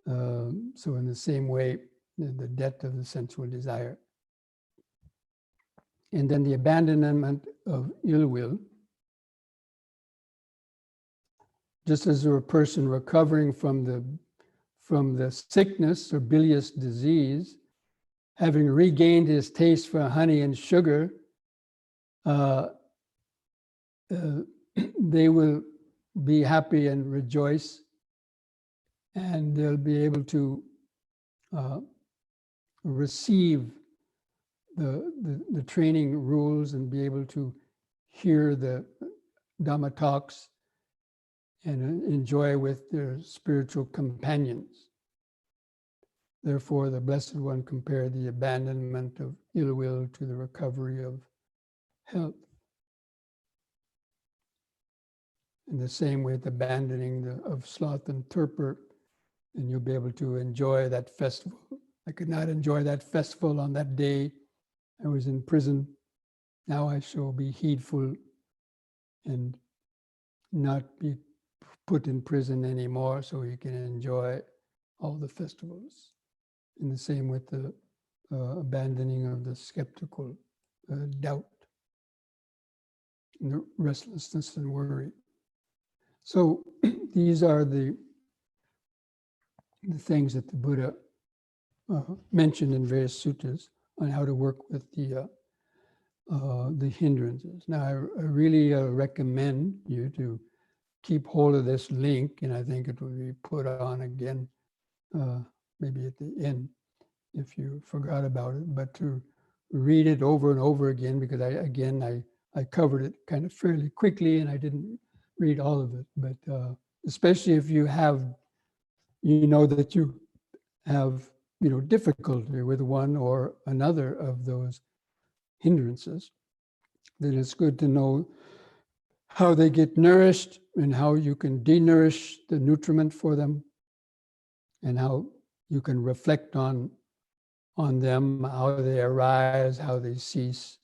So in the same way, the debt of the sensual desire. And then the abandonment of ill will. Just as a person recovering from the sickness or bilious disease, having regained his taste for honey and sugar, they will be happy and rejoice, and they'll be able to receive the training rules and be able to hear the Dhamma talks and enjoy with their spiritual companions. Therefore, the Blessed One compared the abandonment of ill will to the recovery of health. In the same way, the abandoning of sloth and torpor, and you'll be able to enjoy that festival. I could not enjoy that festival on that day. I was in prison. Now I shall be heedful and not be put in prison anymore, so you can enjoy all the festivals. In the same with the abandoning of the skeptical doubt, and the restlessness and worry. So these are the things that the Buddha mentioned in various suttas on how to work with the hindrances. Now, I really recommend you to keep hold of this link, and I think it will be put on again, maybe at the end, if you forgot about it, but to read it over and over again, because I covered it kind of fairly quickly and I didn't read all of it. But especially if you have, that you have, difficulty with one or another of those hindrances, then it's good to know how they get nourished and how you can denourish the nutriment for them, and how you can reflect on them, how they arise, how they cease,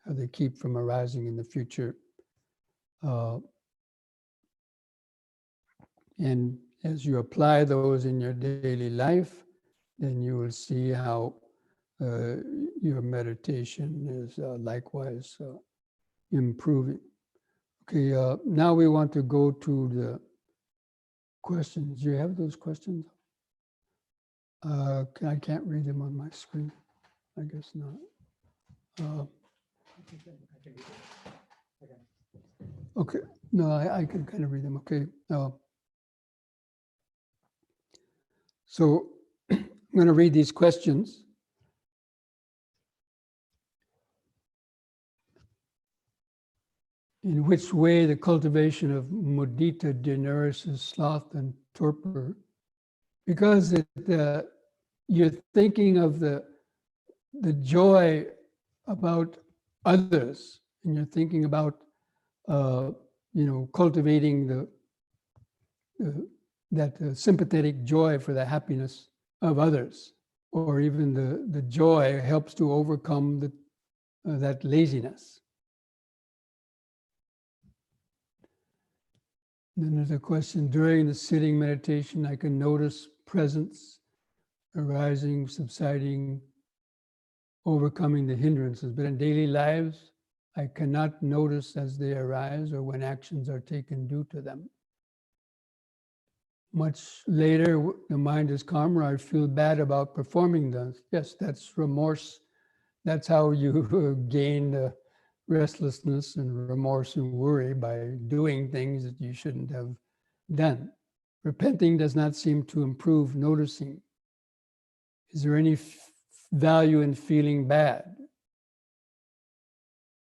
how they keep from arising in the future. And as you apply those in your daily life, then you will see how your meditation is likewise improving. Okay, now we want to go to questions. Do you have those questions? I can't read them on my screen. I guess not. Okay. No, I can kind of read them. Okay. So I'm going to read these questions. In which way the cultivation of mudita denourishes sloth and torpor? Because you're thinking of the joy about others, and you're thinking about cultivating that sympathetic joy for the happiness of others, or even the joy helps to overcome that laziness. Then there's a question, during the sitting meditation, I can notice presence arising, subsiding, overcoming the hindrances. But in daily lives, I cannot notice as they arise or when actions are taken due to them. Much later, the mind is calmer. I feel bad about performing those. Yes, that's remorse. That's how you gain restlessness and remorse and worry, by doing things that you shouldn't have done. Repenting does not seem to improve noticing. Is there any value in feeling bad?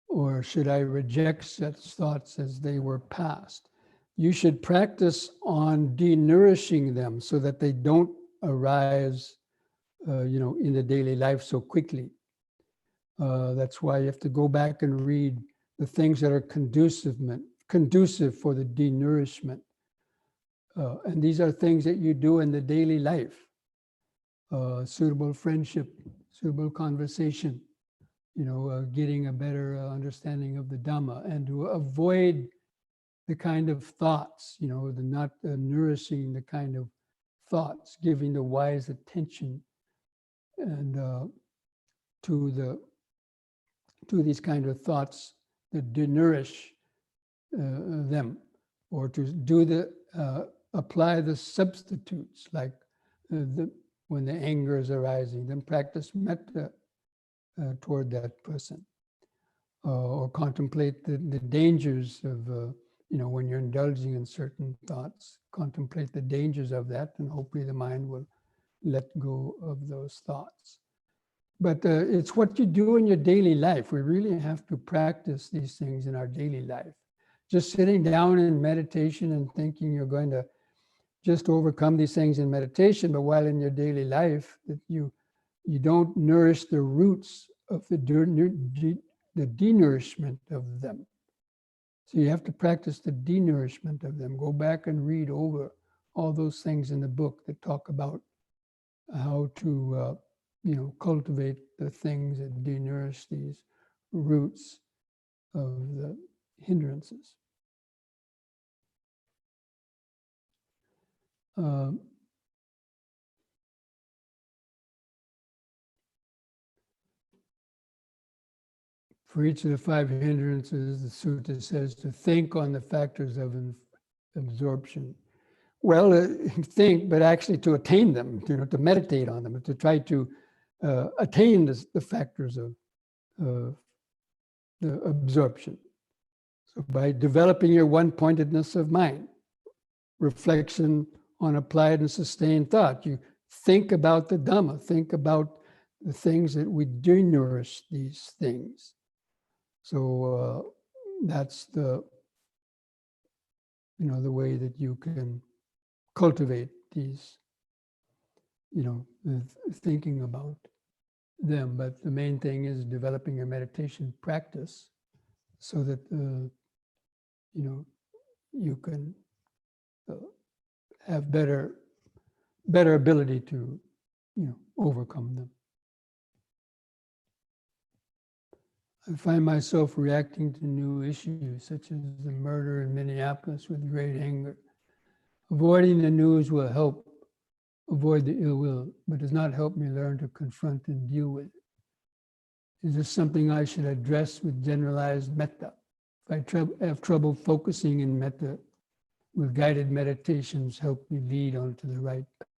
Or should I reject such thoughts as they were past? You should practice on denourishing them so that they don't arise in the daily life so quickly. That's why you have to go back and read the things that are conducive for the denourishment. And these are things that you do in the daily life. Suitable friendship, suitable conversation, getting a better understanding of the Dhamma, and to avoid the kind of thoughts, the not nourishing the kind of thoughts, giving the wise attention and to these kind of thoughts that denourish them, or to do apply the substitutes, like when the anger is arising, then practice metta toward that person, or contemplate the dangers of when you're indulging in certain thoughts, contemplate the dangers of that, and hopefully the mind will let go of those thoughts. But it's what you do in your daily life. We really have to practice these things in our daily life. Just sitting down in meditation and thinking you're going to just overcome these things in meditation, but while in your daily life, that you don't nourish the roots of the denourishment of them. So you have to practice the denourishment of them. Go back and read over all those things in the book that talk about how to cultivate the things that denourish these roots of the hindrances. For each of the five hindrances, the sutta says to think on the factors of absorption. Well, think, but actually to attain them, to meditate on them, to try to attain the factors of the absorption. So by developing your one-pointedness of mind, reflection on applied and sustained thought, you think about the Dhamma, think about the things that we do nourish these things. So that's the way that you can cultivate these, thinking about them. But the main thing is developing your meditation practice so that, you can have better ability to, overcome them. I find myself reacting to new issues, such as the murder in Minneapolis, with great anger. Avoiding the news will help avoid the ill will, but does not help me learn to confront and deal with it. Is this something I should address with generalized metta? If I have trouble focusing in metta, with guided meditations, help me lead onto the right path.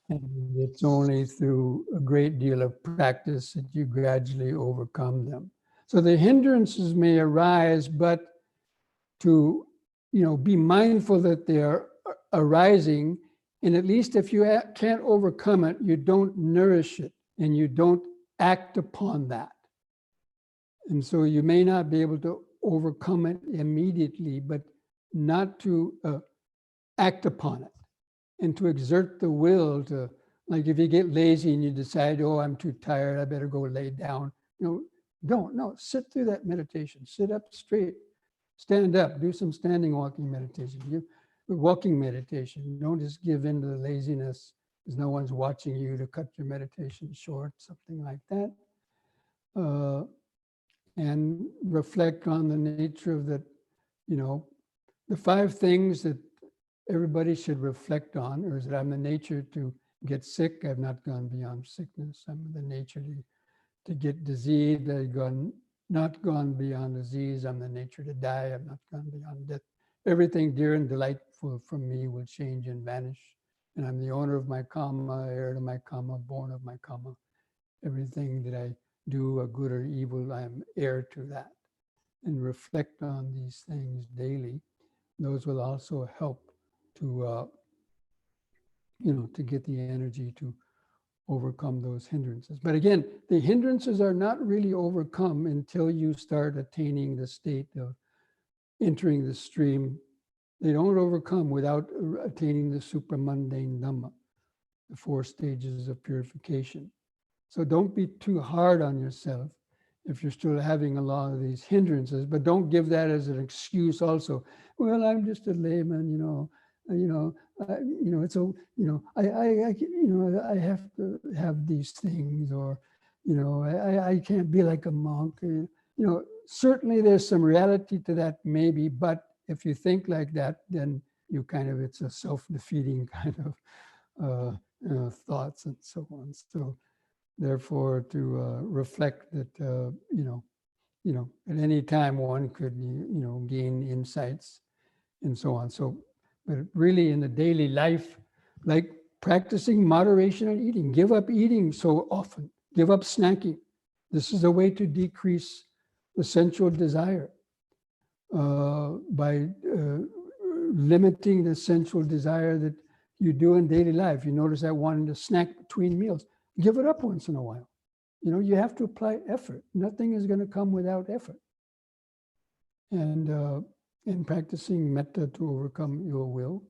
And it's only through a great deal of practice that you gradually overcome them. So the hindrances may arise, but to, be mindful that they are arising, and at least if you can't overcome it, you don't nourish it and you don't act upon that. And so you may not be able to overcome it immediately, but not to act upon it and to exert the will to, like if you get lazy and you decide, oh, I'm too tired, I better go lay down. Sit through that meditation, sit up straight, stand up, do some standing walking meditation, walking meditation. Don't just give in to the laziness because no one's watching you to cut your meditation short, something like that. And reflect on the nature of that, the 5 things that everybody should reflect on, or is that I'm the nature to get sick, I've not gone beyond sickness. I'm the nature to get disease, I've not gone beyond disease. I'm the nature to die, I've not gone beyond death. Everything dear and delightful from me will change and vanish. And I'm the owner of my karma, heir to my karma, born of my karma. Everything that I do, a good or evil, I am heir to that. And reflect on these things daily. Those will also help to, to get the energy to overcome those hindrances. But again, the hindrances are not really overcome until you start attaining the state of entering the stream. They don't overcome without attaining the supramundane Dhamma, the 4 stages of purification. So don't be too hard on yourself if you're still having a lot of these hindrances, but don't give that as an excuse also. Well, I'm just a layman, it's a, I have to have these things, or, I can't be like a monk. Certainly there's some reality to that maybe, but if you think like that, then you it's a self-defeating kind of thoughts and so on. So therefore to reflect that, at any time one could, gain insights and so on. So, but really in the daily life, like practicing moderation on eating, give up eating so often, give up snacking. This is a way to decrease the sensual desire by limiting the sensual desire that you do in daily life. You notice that wanting to snack between meals, give it up once in a while. You have to apply effort. Nothing is going to come without effort. And practicing metta to overcome ill will.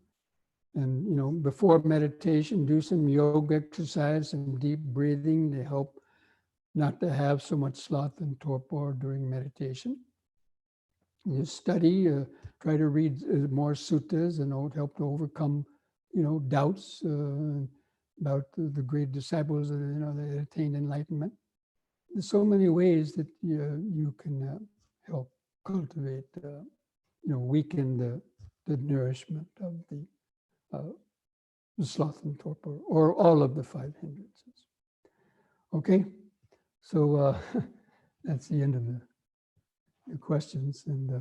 And, before meditation, do some yoga exercise, some deep breathing to help not to have so much sloth and torpor during meditation. You study, try to read more suttas, and help to overcome, doubts about the great disciples that attained enlightenment. There's so many ways that you can help cultivate, weaken the nourishment of the sloth and torpor, or all of the 5 hindrances. Okay, so that's the end of the questions. And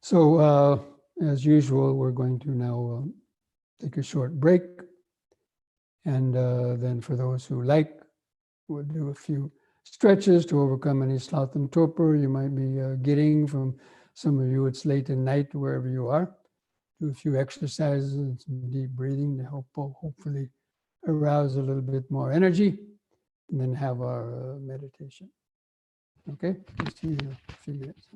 so as usual, we're going to now take a short break. And then for those who like, we'll do a few stretches to overcome any sloth and torpor you might be getting from some of you. It's late at night, wherever you are. Do a few exercises and some deep breathing to help hopefully arouse a little bit more energy, and then have our meditation. Okay, see you in a few minutes.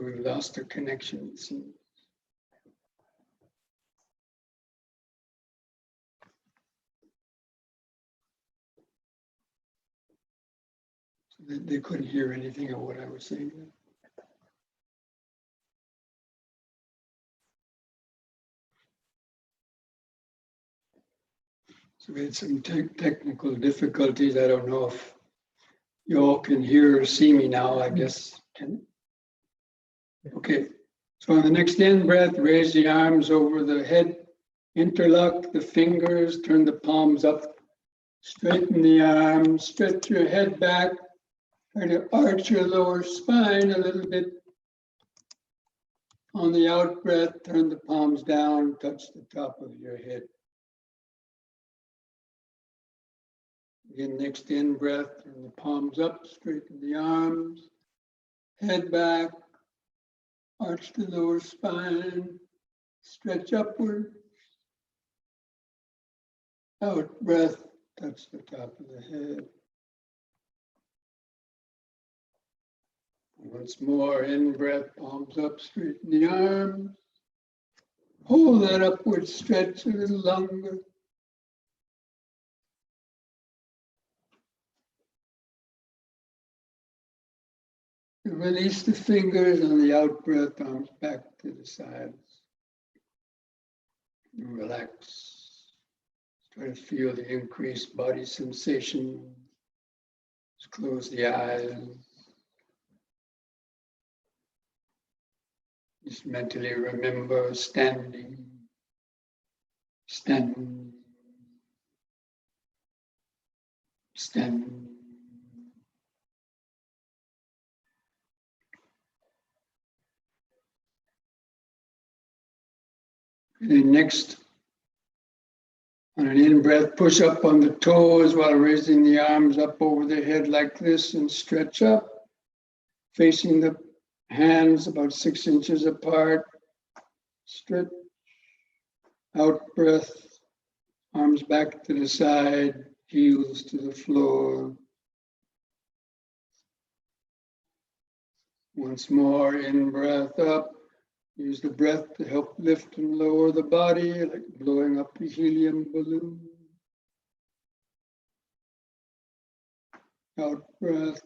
We've lost our connection, it seems. So they couldn't hear anything of what I was saying. So we had some technical difficulties. I don't know if you all can hear or see me now, I guess. Can? Okay. So on the next in-breath, raise the arms over the head, interlock the fingers, turn the palms up, straighten the arms, stretch your head back, try to arch your lower spine a little bit. On the out-breath, turn the palms down, touch the top of your head. Again, next in-breath, turn the palms up, straighten the arms, head back, arch the lower spine, stretch upward. Out breath, touch the top of the head. Once more, in breath, palms up, straighten the arms. Hold that upward stretch a little longer. Release the fingers on the out breath, arms back to the sides. And relax. Try to feel the increased body sensation. Just close the eyes. Just mentally remember standing, standing, standing. And then next, on an in-breath, push up on the toes while raising the arms up over the head like this and stretch up, facing the hands about 6 inches apart. Stretch. Out breath, arms back to the side, heels to the floor. Once more, in breath up. Use the breath to help lift and lower the body, like blowing up a helium balloon. Out breath.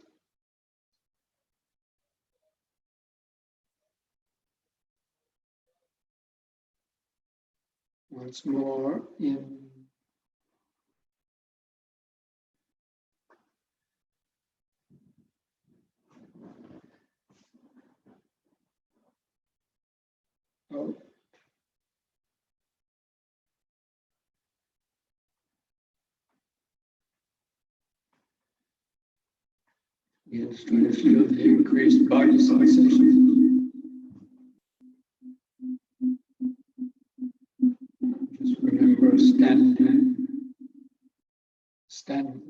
Once more, in. Out. Again, just trying to feel the increased body sensation. Just remember standing, standing.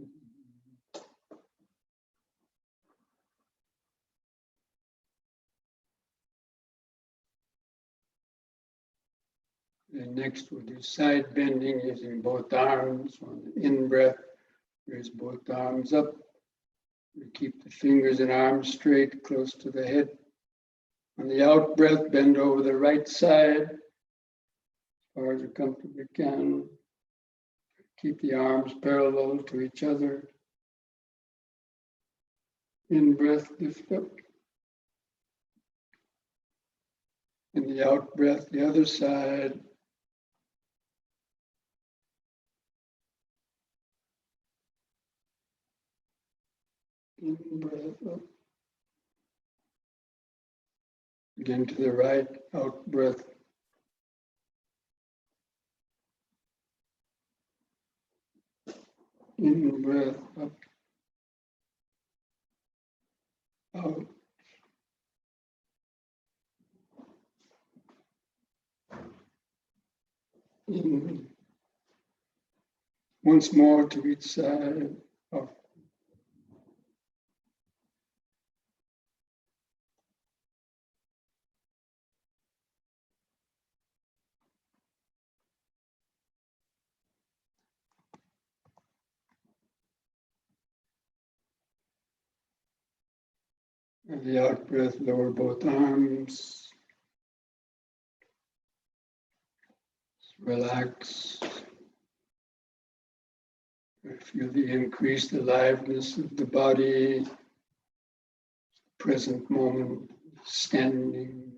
And next we'll do side bending using both arms. On the in-breath, raise both arms up. We keep the fingers and arms straight, close to the head. On the out-breath, bend over the right side as far as you comfortably can. Keep the arms parallel to each other. In-breath, lift up. In the out-breath, the other side. In-breath up. Again to the right, out-breath. In-breath up. Out. In. Once more to each side. Up. And the out breath, lower both arms. Relax. Feel the increased aliveness of the body, present moment, standing.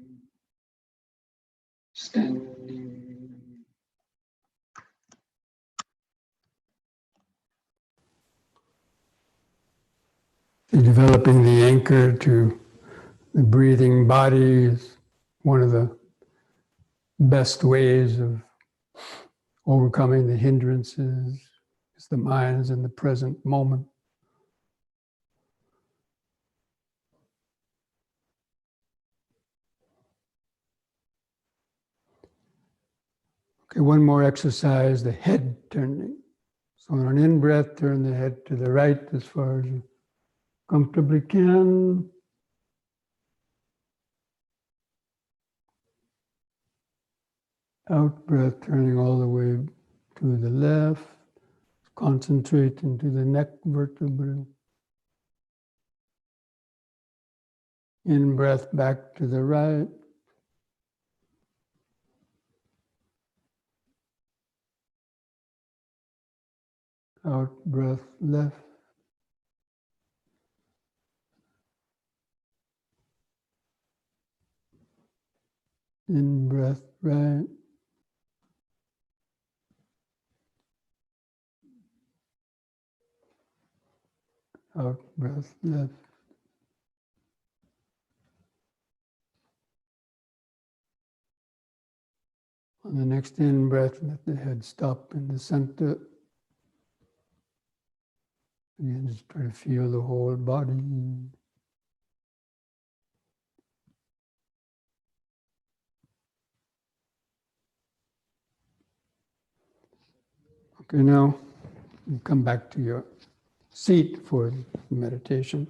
Developing the anchor to the breathing body is one of the best ways of overcoming the hindrances. Is the mind is in the present moment. Okay, one more exercise, the head turning. So on an in-breath, turn the head to the right as far as you comfortably can. Out breath, turning all the way to the left. Concentrate into the neck vertebrae. In breath, back to the right. Out breath, left. In breath, right. Out breath, left. On the next in breath, let the head stop in the center. Again, just try to feel the whole body. Okay, now you come back to your seat for meditation.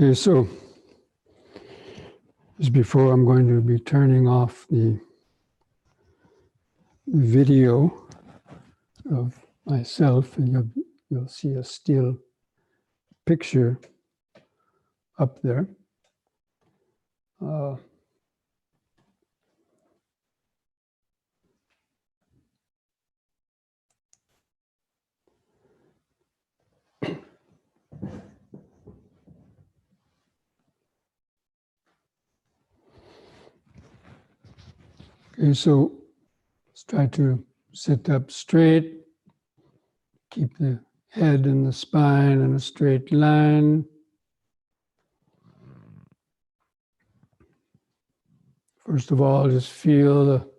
Okay, so as before, I'm going to be turning off the video of myself, and you'll see a still picture up there. Okay, so let's try to sit up straight, keep the head and the spine in a straight line. First of all, just feel the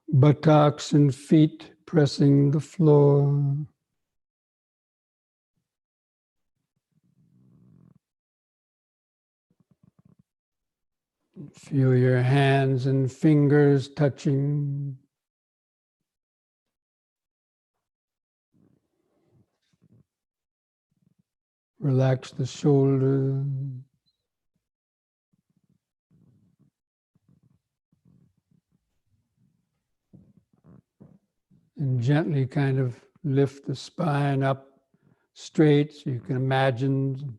buttocks and feet pressing the floor. Feel your hands and fingers touching. Relax the shoulders. And gently kind of lift the spine up straight so you can imagine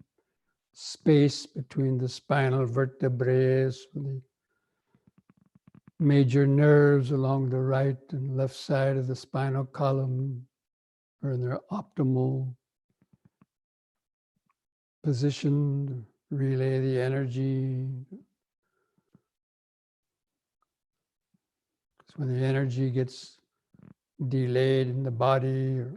space between the spinal vertebrae, the major nerves along the right and left side of the spinal column are in their optimal position to relay the energy. Because when the energy gets delayed in the body or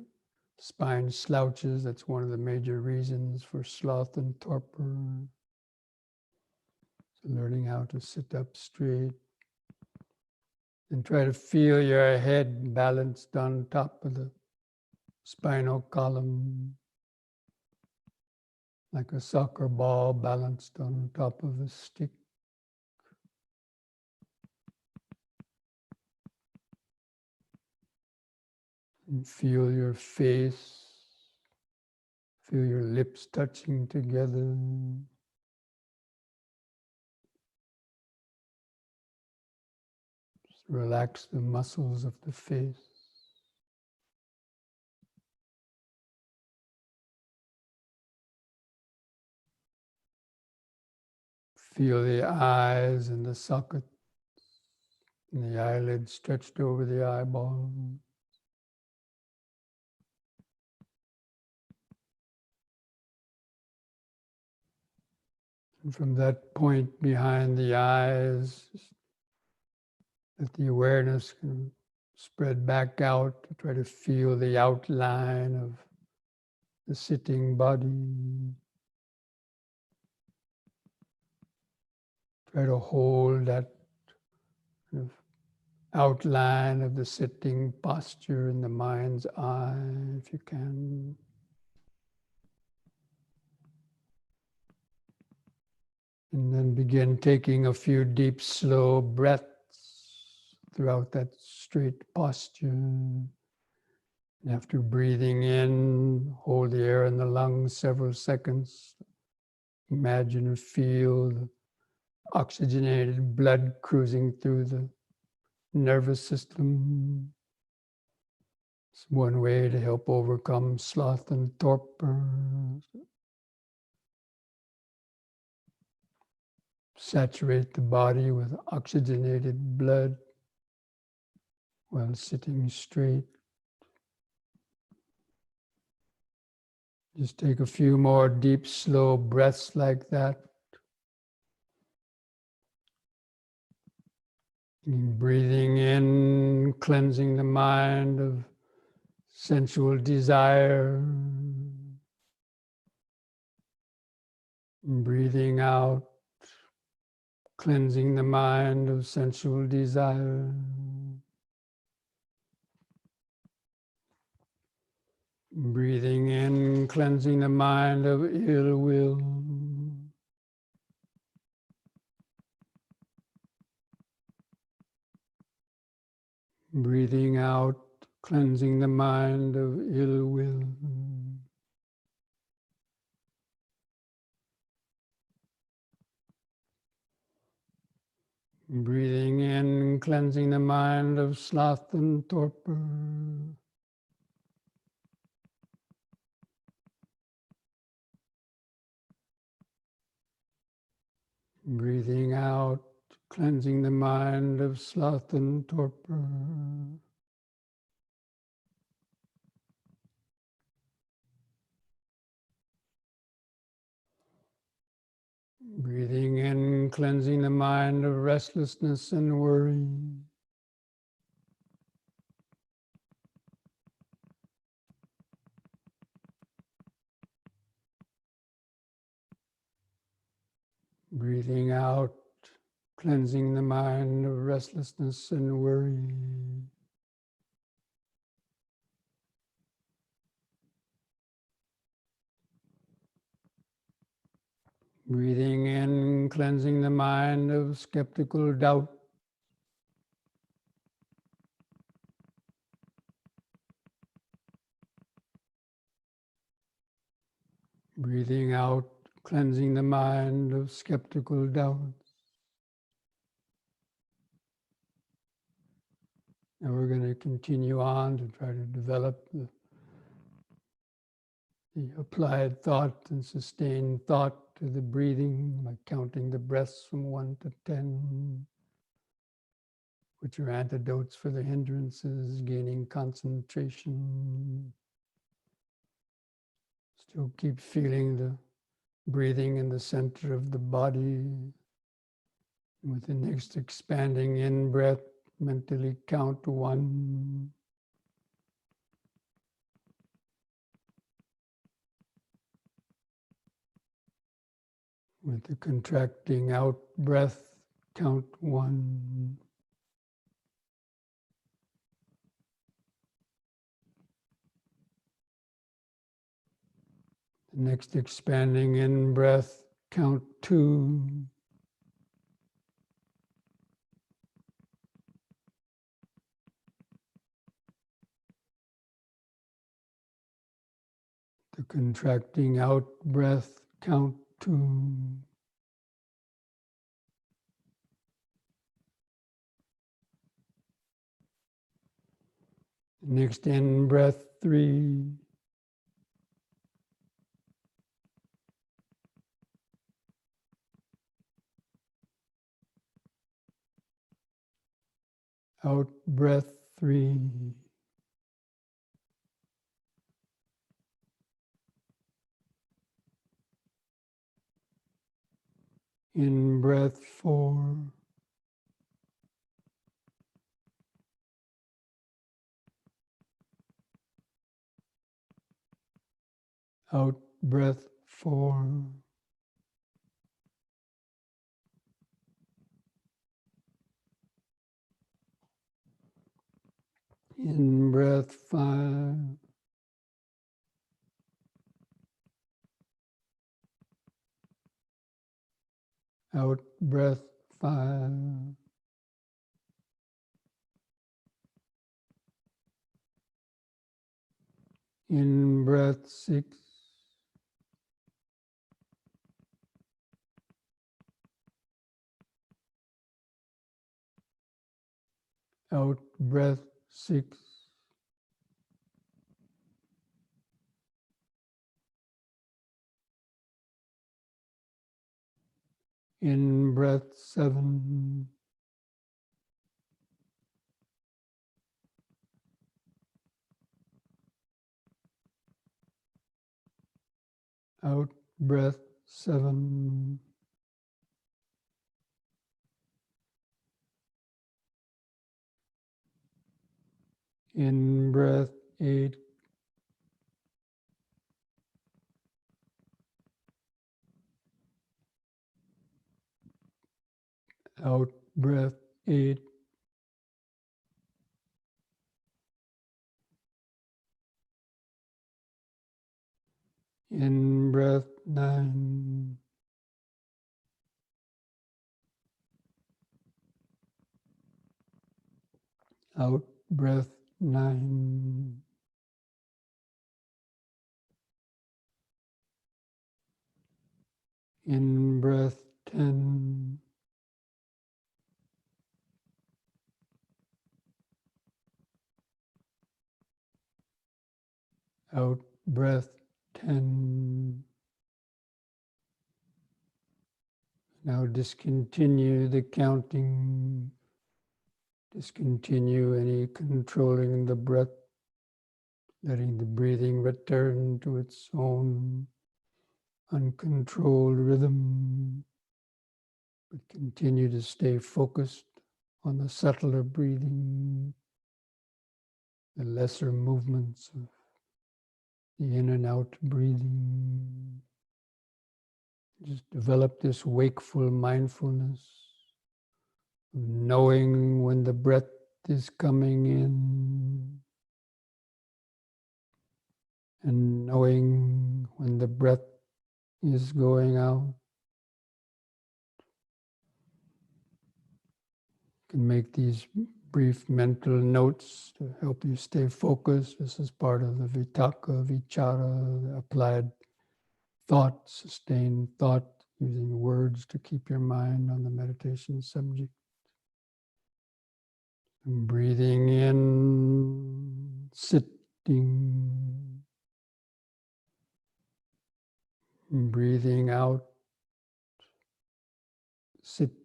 Spine slouches, that's one of the major reasons for sloth and torpor. So learning how to sit up straight. And try to feel your head balanced on top of the spinal column, like a soccer ball balanced on top of a stick. And feel your face, feel your lips touching together. Just relax the muscles of the face. Feel the eyes and the socket, and the eyelids stretched over the eyeball. And from that point behind the eyes, that the awareness can spread back out to try to feel the outline of the sitting body. Try to hold that kind of outline of the sitting posture in the mind's eye, if you can. And then begin taking a few deep, slow breaths throughout that straight posture. And after breathing in, hold the air in the lungs several seconds. Imagine or feel the oxygenated blood cruising through the nervous system. It's one way to help overcome sloth and torpor. Saturate the body with oxygenated blood while sitting straight. Just take a few more deep, slow breaths like that. And breathing in, cleansing the mind of sensual desire. And breathing out, cleansing the mind of sensual desire. Breathing in, cleansing the mind of ill will. Breathing out, cleansing the mind of ill will. Breathing in, cleansing the mind of sloth and torpor. Breathing out, cleansing the mind of sloth and torpor. Breathing in, cleansing the mind of restlessness and worry. Breathing out, cleansing the mind of restlessness and worry. Breathing in, cleansing the mind of skeptical doubt. Breathing out, cleansing the mind of skeptical doubts. And we're going to continue on to try to develop the applied thought and sustained thought to the breathing by counting the breaths from 1 to 10, which are antidotes for the hindrances, gaining concentration. Still keep feeling the breathing in the center of the body. With the next expanding in-breath, mentally count 1. With the contracting out breath, count 1. The next expanding in breath, count 2. The contracting out breath, count 2. Next in breath, 3. Out breath, 3. In breath, 4. Out breath, 4. In breath, 5. Out breath, 5. In breath, 6. Out breath, 6. In breath, 7. Out breath, 7. In breath, 8. Out breath, 8. In breath, 9. Out breath, 9. In breath, 10. Out breath, 10. Now discontinue the counting. Discontinue any controlling the breath, letting the breathing return to its own uncontrolled rhythm, but continue to stay focused on the subtler breathing, the lesser movements of the in and out breathing. Just develop this wakeful mindfulness of knowing when the breath is coming in and knowing when the breath is going out. You can make these brief mental notes to help you stay focused. This is part of the vitaka, vichara, the applied thought, sustained thought, using words to keep your mind on the meditation subject. And breathing in, sitting. And breathing out, sitting.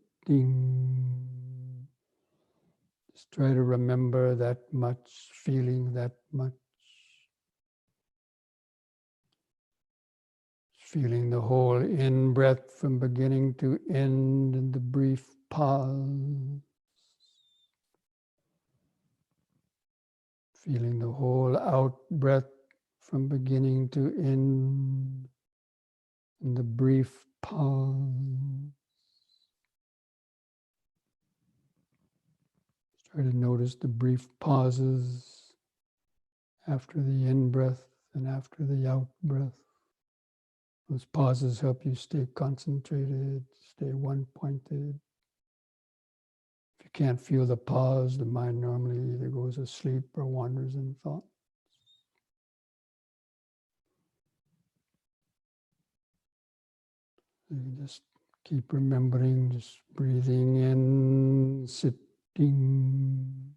Just try to remember that much, feeling that much. Feeling the whole in-breath from beginning to end and the brief pause. Feeling the whole out-breath from beginning to end and the brief pause. Try to notice the brief pauses after the in-breath and after the out-breath. Those pauses help you stay concentrated, stay one-pointed. If you can't feel the pause, the mind normally either goes asleep or wanders in thought. You just keep remembering, just breathing in, sitting,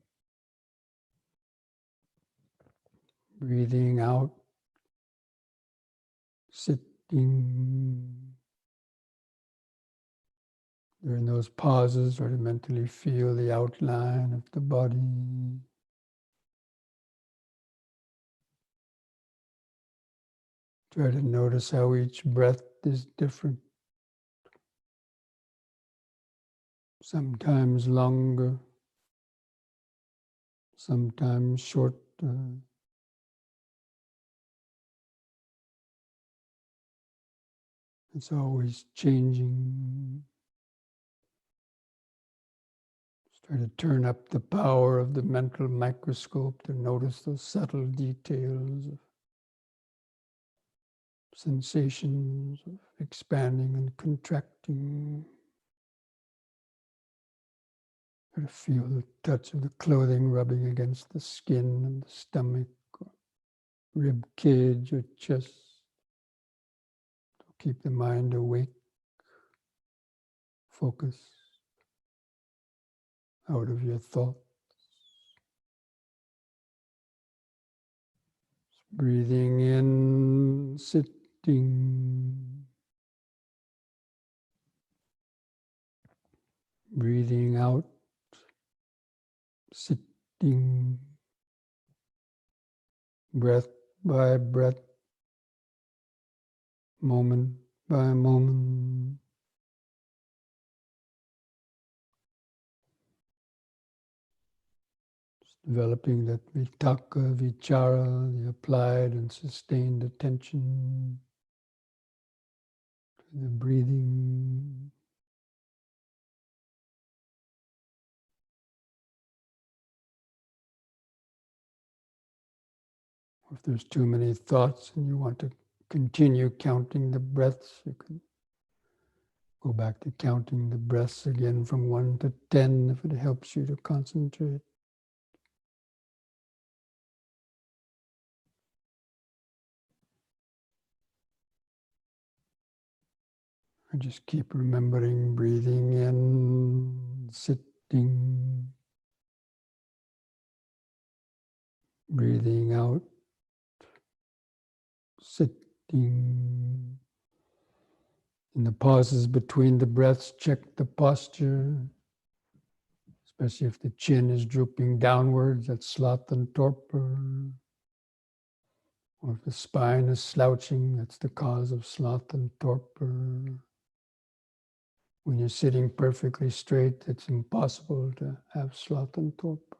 breathing out, sitting. During those pauses, try to mentally feel the outline of the body. Try to notice how each breath is different. Sometimes longer, sometimes shorter. It's always changing. Just try to turn up the power of the mental microscope to notice those subtle details of sensations of expanding and contracting. Try to feel the touch of the clothing rubbing against the skin and the stomach, or rib cage or chest. Keep the mind awake, focus, out of your thoughts. Breathing in, sitting. Breathing out, sitting. Breath by breath, moment by moment. Developing that vitaka, vichara, the applied and sustained attention to the breathing. If there's too many thoughts and you want to continue counting the breaths, you can go back to counting the breaths again from 1 to 10 if it helps you to concentrate. I just keep remembering breathing in, sitting, breathing out, sitting. In the pauses between the breaths, check the posture, especially if the chin is drooping downwards, that's sloth and torpor. Or if the spine is slouching, that's the cause of sloth and torpor. When you're sitting perfectly straight, it's impossible to have sloth and torpor.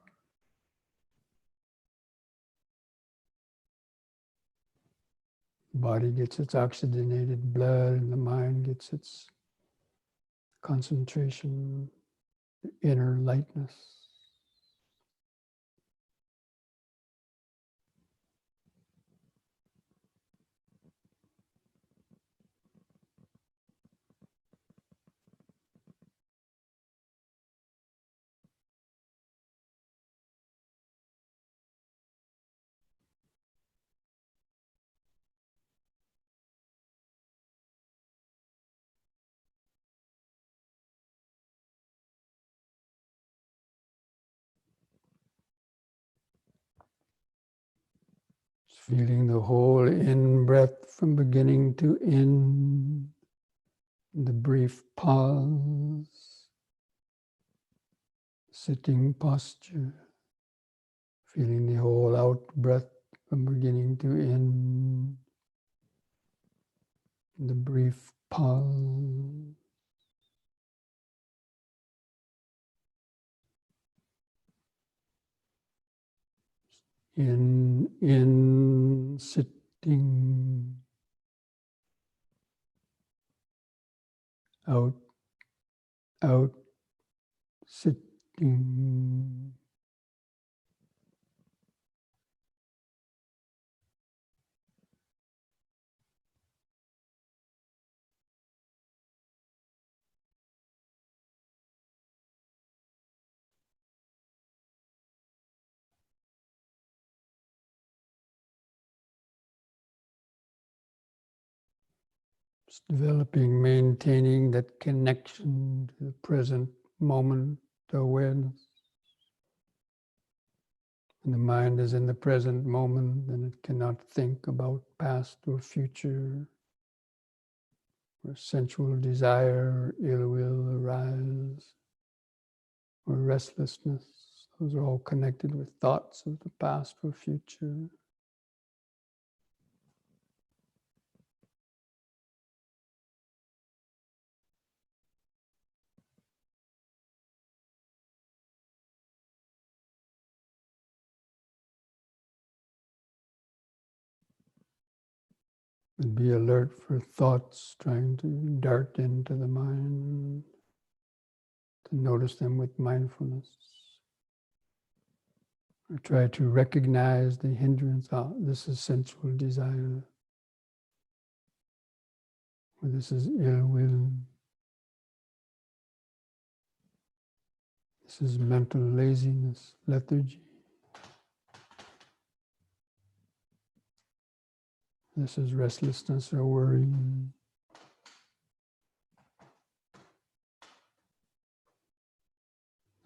The body gets its oxygenated blood and the mind gets its concentration, the inner lightness. Feeling the whole in-breath from beginning to end, the brief pause, sitting posture, feeling the whole out-breath from beginning to end, the brief pause. In, sitting. out, out, sitting. It's developing, maintaining that connection to the present moment awareness. When the mind is in the present moment, then it cannot think about past or future, or sensual desire or ill will arise, or restlessness. Those are all connected with thoughts of the past or future. And be alert for thoughts trying to dart into the mind, to notice them with mindfulness. Or try to recognize the hindrance. This is sensual desire. Or this is ill will. This is mental laziness, lethargy. This is restlessness or worry.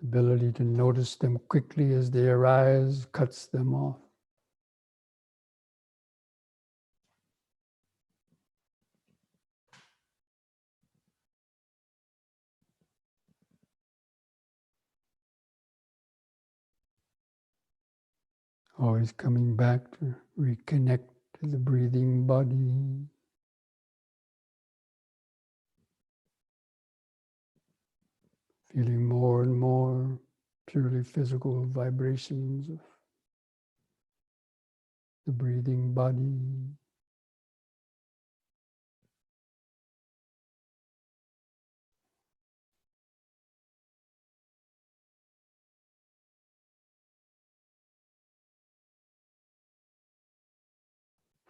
Ability to notice them quickly as they arise cuts them off. Always coming back to reconnect to the breathing body. Feeling more and more purely physical vibrations of the breathing body.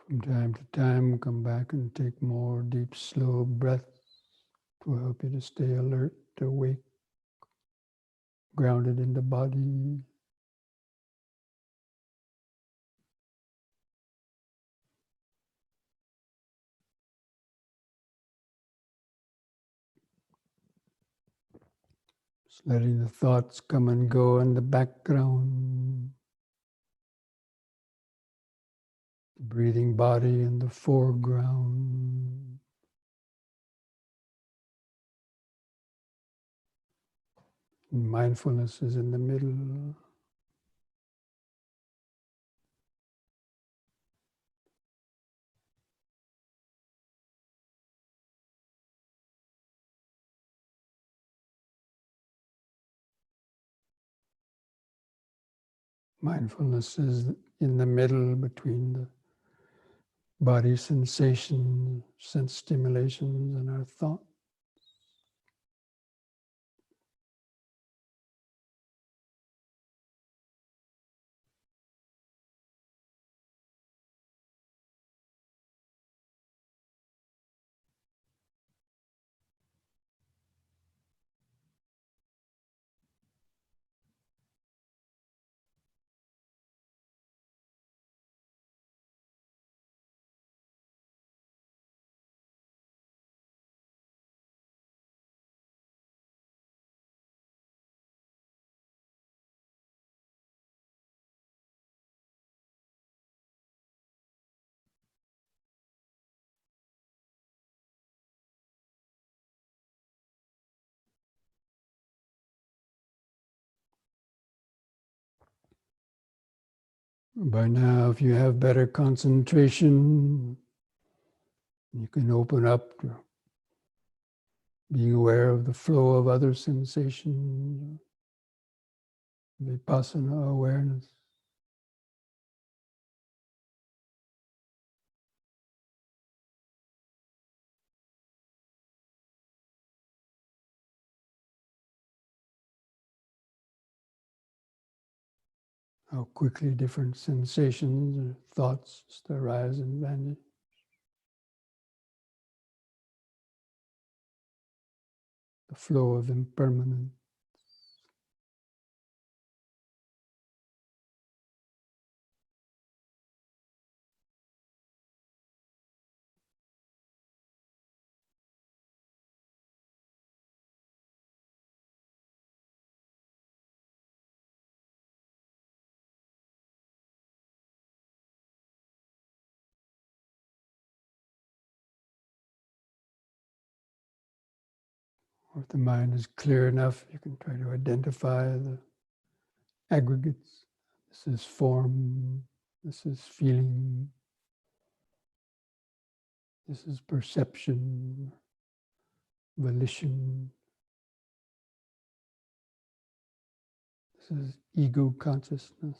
From time to time, come back and take more deep, slow breaths to help you to stay alert, awake, grounded in the body. Just letting the thoughts come and go in the background. The breathing body in the foreground. And mindfulness is in the middle. Mindfulness is in the middle between the body sensation, sense stimulations, and our thought. By now, if you have better concentration, you can open up to being aware of the flow of other sensations, vipassana awareness. how quickly different sensations or thoughts arise and vanish. The flow of impermanence. Or if the mind is clear enough, you can try to identify the aggregates. This is form, this is feeling, this is perception, volition, this is ego consciousness.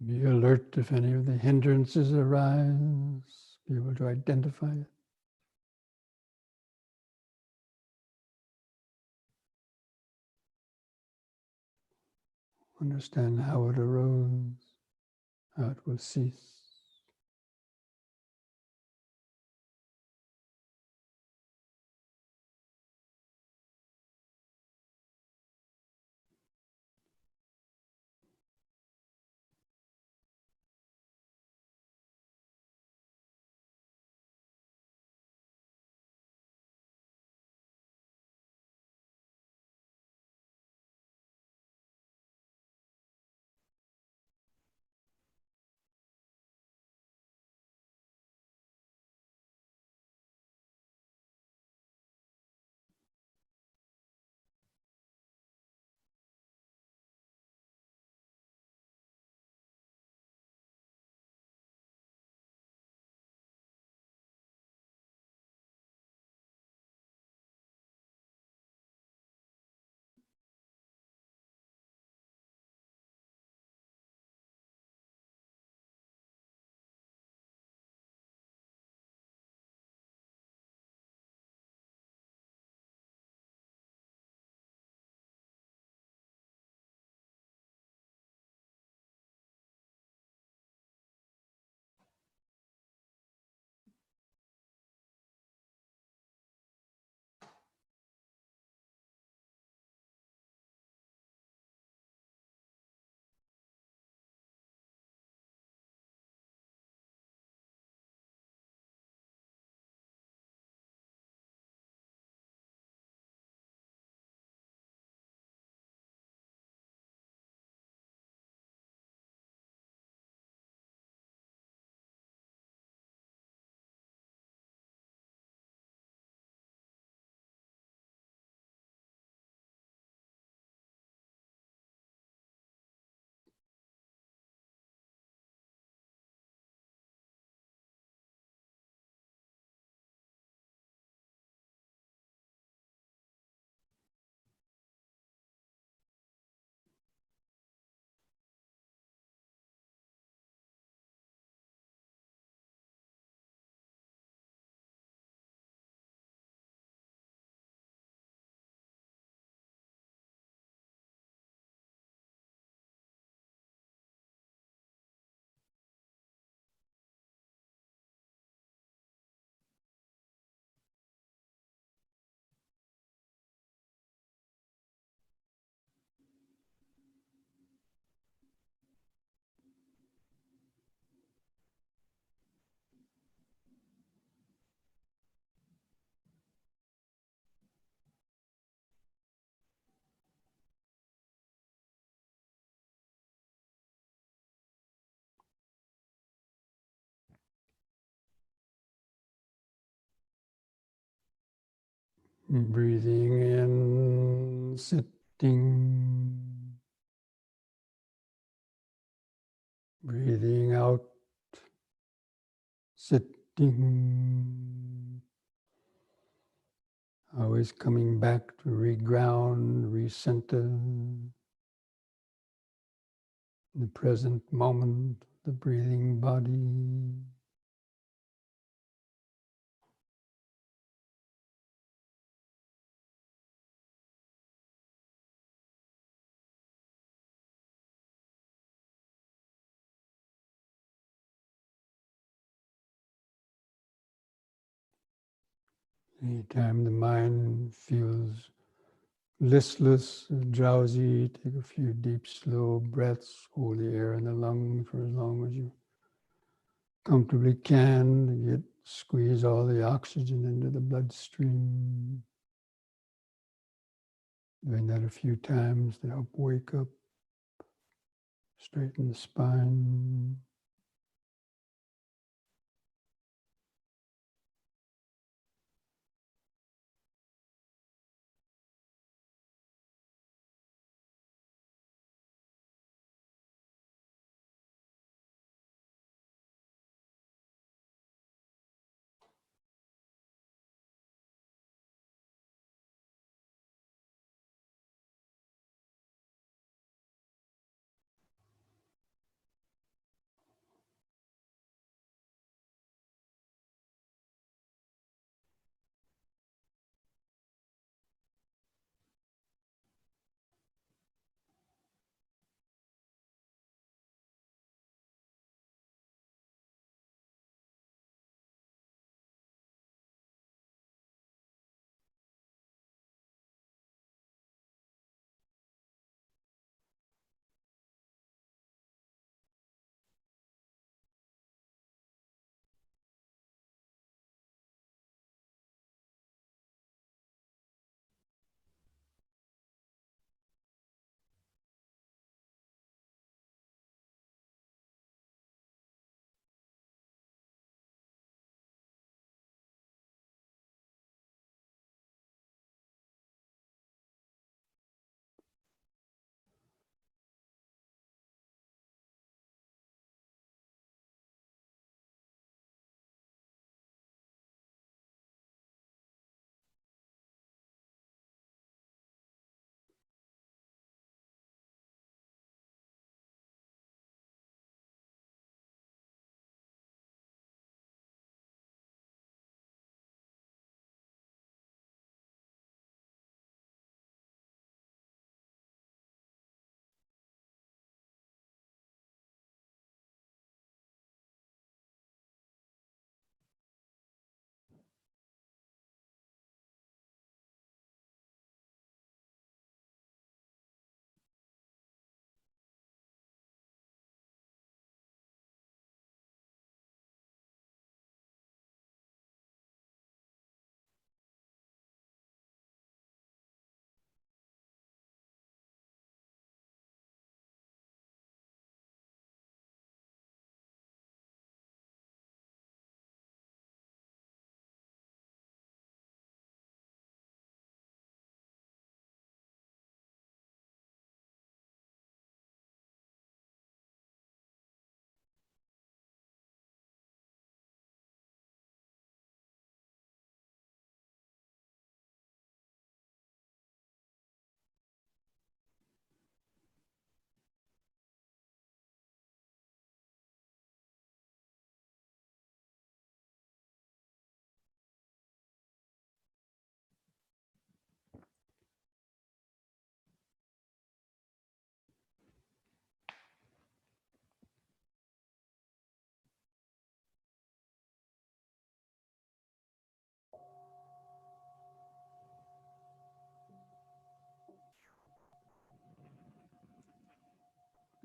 Be alert if any of the hindrances arise, be able to identify it. Understand how it arose, how it will cease. Breathing in, sitting. Breathing out, sitting. Always coming back to reground, recenter. In the present moment, the breathing body. Anytime the mind feels listless, drowsy, take a few deep, slow breaths, hold the air in the lungs for as long as you comfortably can. Squeeze all the oxygen into the bloodstream. Doing that a few times to help wake up, straighten the spine.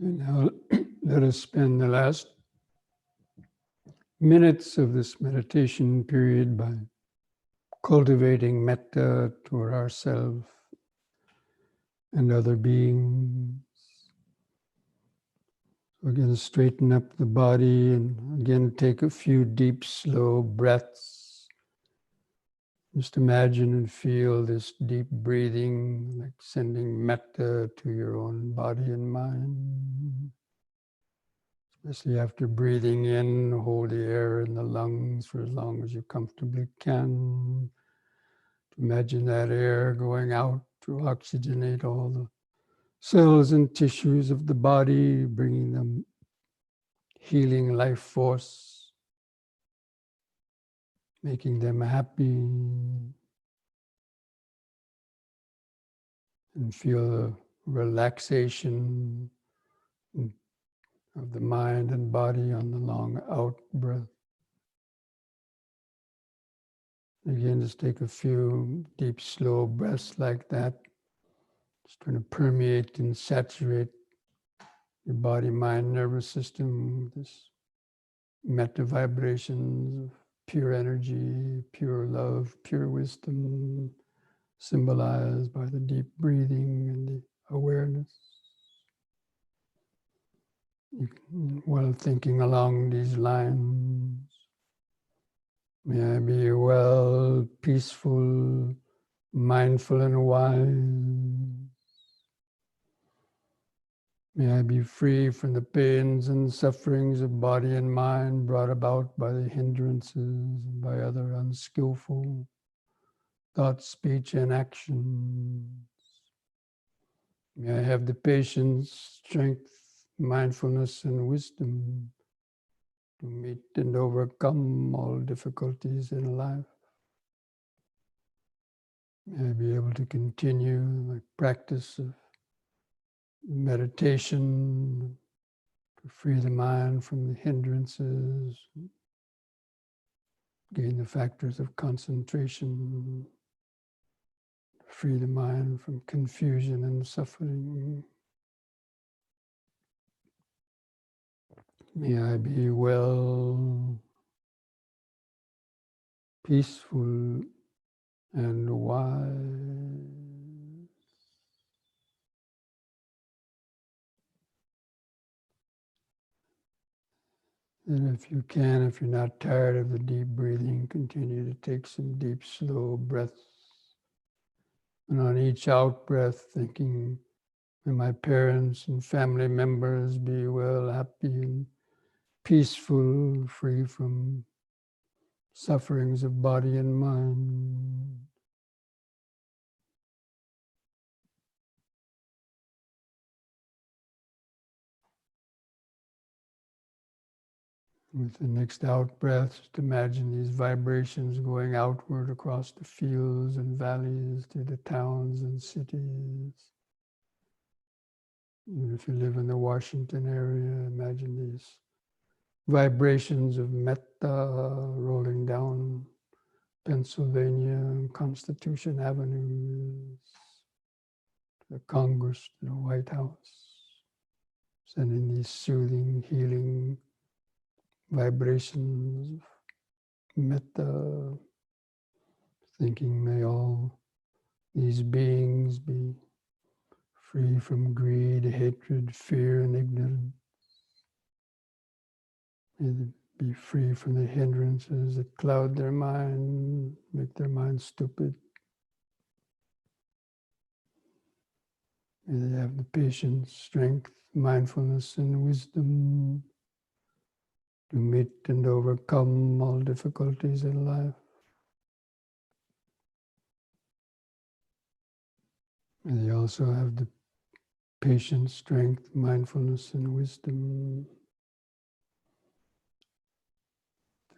And now let us spend the last minutes of this meditation period by cultivating metta toward ourselves and other beings. We're going to straighten up the body and again take a few deep, slow breaths. Just imagine and feel this deep breathing, like sending metta to your own body and mind. Especially after breathing in, hold the air in the lungs for as long as you comfortably can. Imagine that air going out to oxygenate all the cells and tissues of the body, bringing them healing life force, making them happy, and feel the relaxation of the mind and body on the long out breath. Again, just take a few deep, slow breaths like that. Just trying to permeate and saturate your body, mind, nervous system with this metta vibrations of pure energy, pure love, pure wisdom, symbolized by the deep breathing and the awareness. While thinking along these lines, may I be well, peaceful, mindful, and wise. May I be free from the pains and sufferings of body and mind brought about by the hindrances and by other unskillful thought, speech, and action. May I have the patience, strength, mindfulness, and wisdom to meet and overcome all difficulties in life. May I be able to continue the practice of meditation to free the mind from the hindrances, gain the factors of concentration, free the mind from confusion and suffering. May I be well, peaceful, and wise. And if you can, if you're not tired of the deep breathing, continue to take some deep, slow breaths. And on each out breath, thinking, may my parents and family members be well, happy, and peaceful, free from sufferings of body and mind. With the next out breath, just imagine these vibrations going outward across the fields and valleys to the towns and cities. Even if you live in the Washington area, imagine these vibrations of metta rolling down Pennsylvania and Constitution Avenue, to the Congress, to the White House, sending these soothing, healing vibrations of metta, thinking may all these beings be free from greed, hatred, fear, and ignorance. May they be free from the hindrances that cloud their mind, make their mind stupid. May they have the patience, strength, mindfulness, and wisdom to meet and overcome all difficulties in life. May they also have the patience, strength, mindfulness, and wisdom to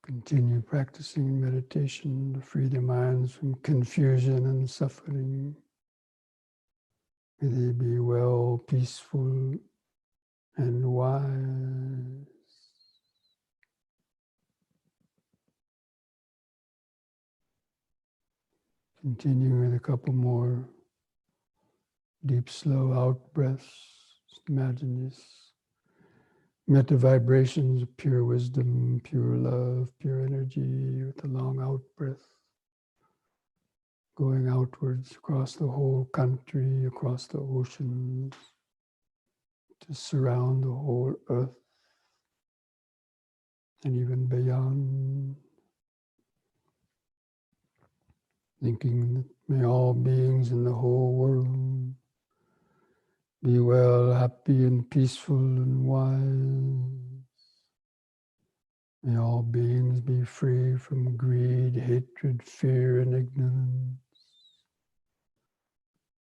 continue practicing meditation to free their minds from confusion and suffering. May they be well, peaceful, and wise. Continue with a couple more deep, slow out breaths. Just imagine these metta vibrations of pure wisdom, pure love, pure energy with a long out breath, going outwards across the whole country, across the oceans, to surround the whole earth and even beyond. thinking that may all beings in the whole world be well, happy, and peaceful and wise. May all beings be free from greed, hatred, fear, and ignorance.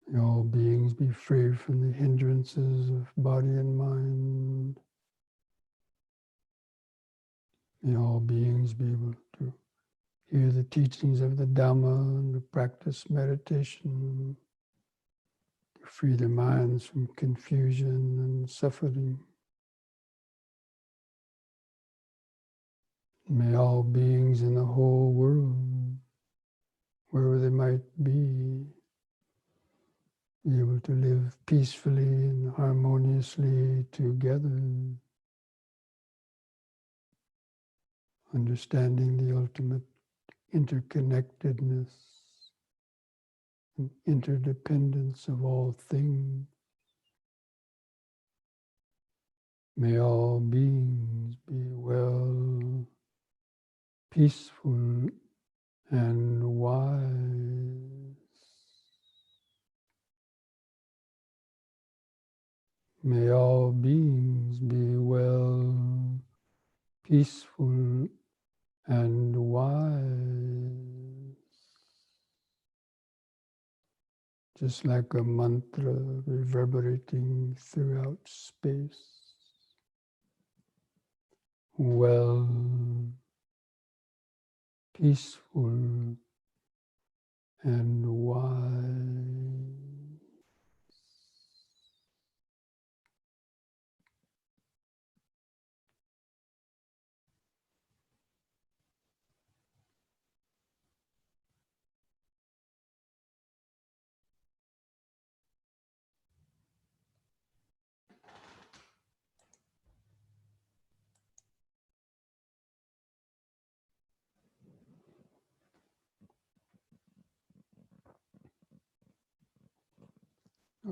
May all beings be free from the hindrances of body and mind. May all beings be able to hear the teachings of the Dhamma and to practice meditation, to free their minds from confusion and suffering. May all beings in the whole world, wherever they might be able to live peacefully and harmoniously together, understanding the ultimate interconnectedness and interdependence of all things. May all beings be well, peaceful, and wise. May all beings be well, peaceful, and wise. Just like a mantra reverberating throughout space. Well, peaceful, and wise.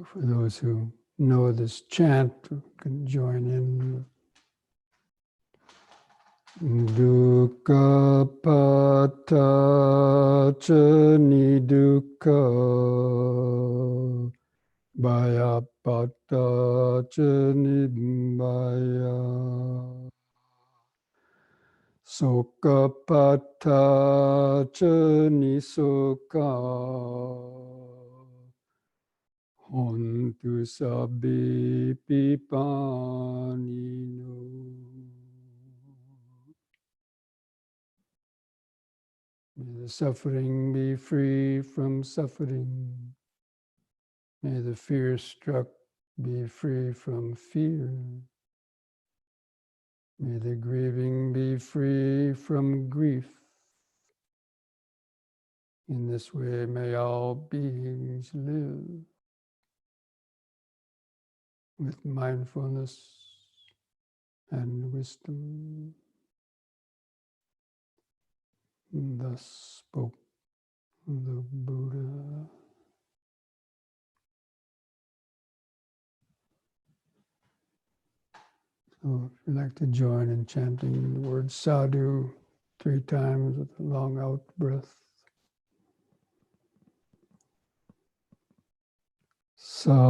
For those who know this chant, who can join in. Dukkha pata ca nidukkha, bhaya pata ca nibbaya, sokha pata ca nisukha, hontu sabbe pipanino. May the suffering be free from suffering. May the fear-struck be free from fear. May the grieving be free from grief. In this way, may all beings live with mindfulness and wisdom. Thus spoke the Buddha. So if you'd like to join in chanting the word sadhu 3 times with a long out breath. Sadhu.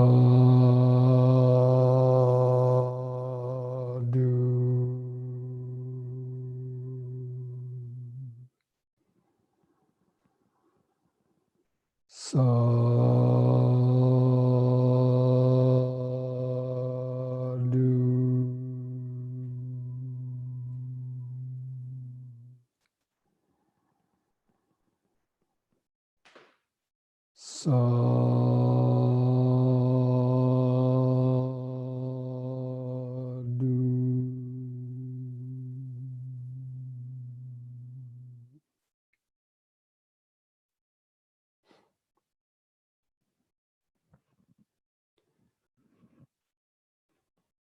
Sadhu.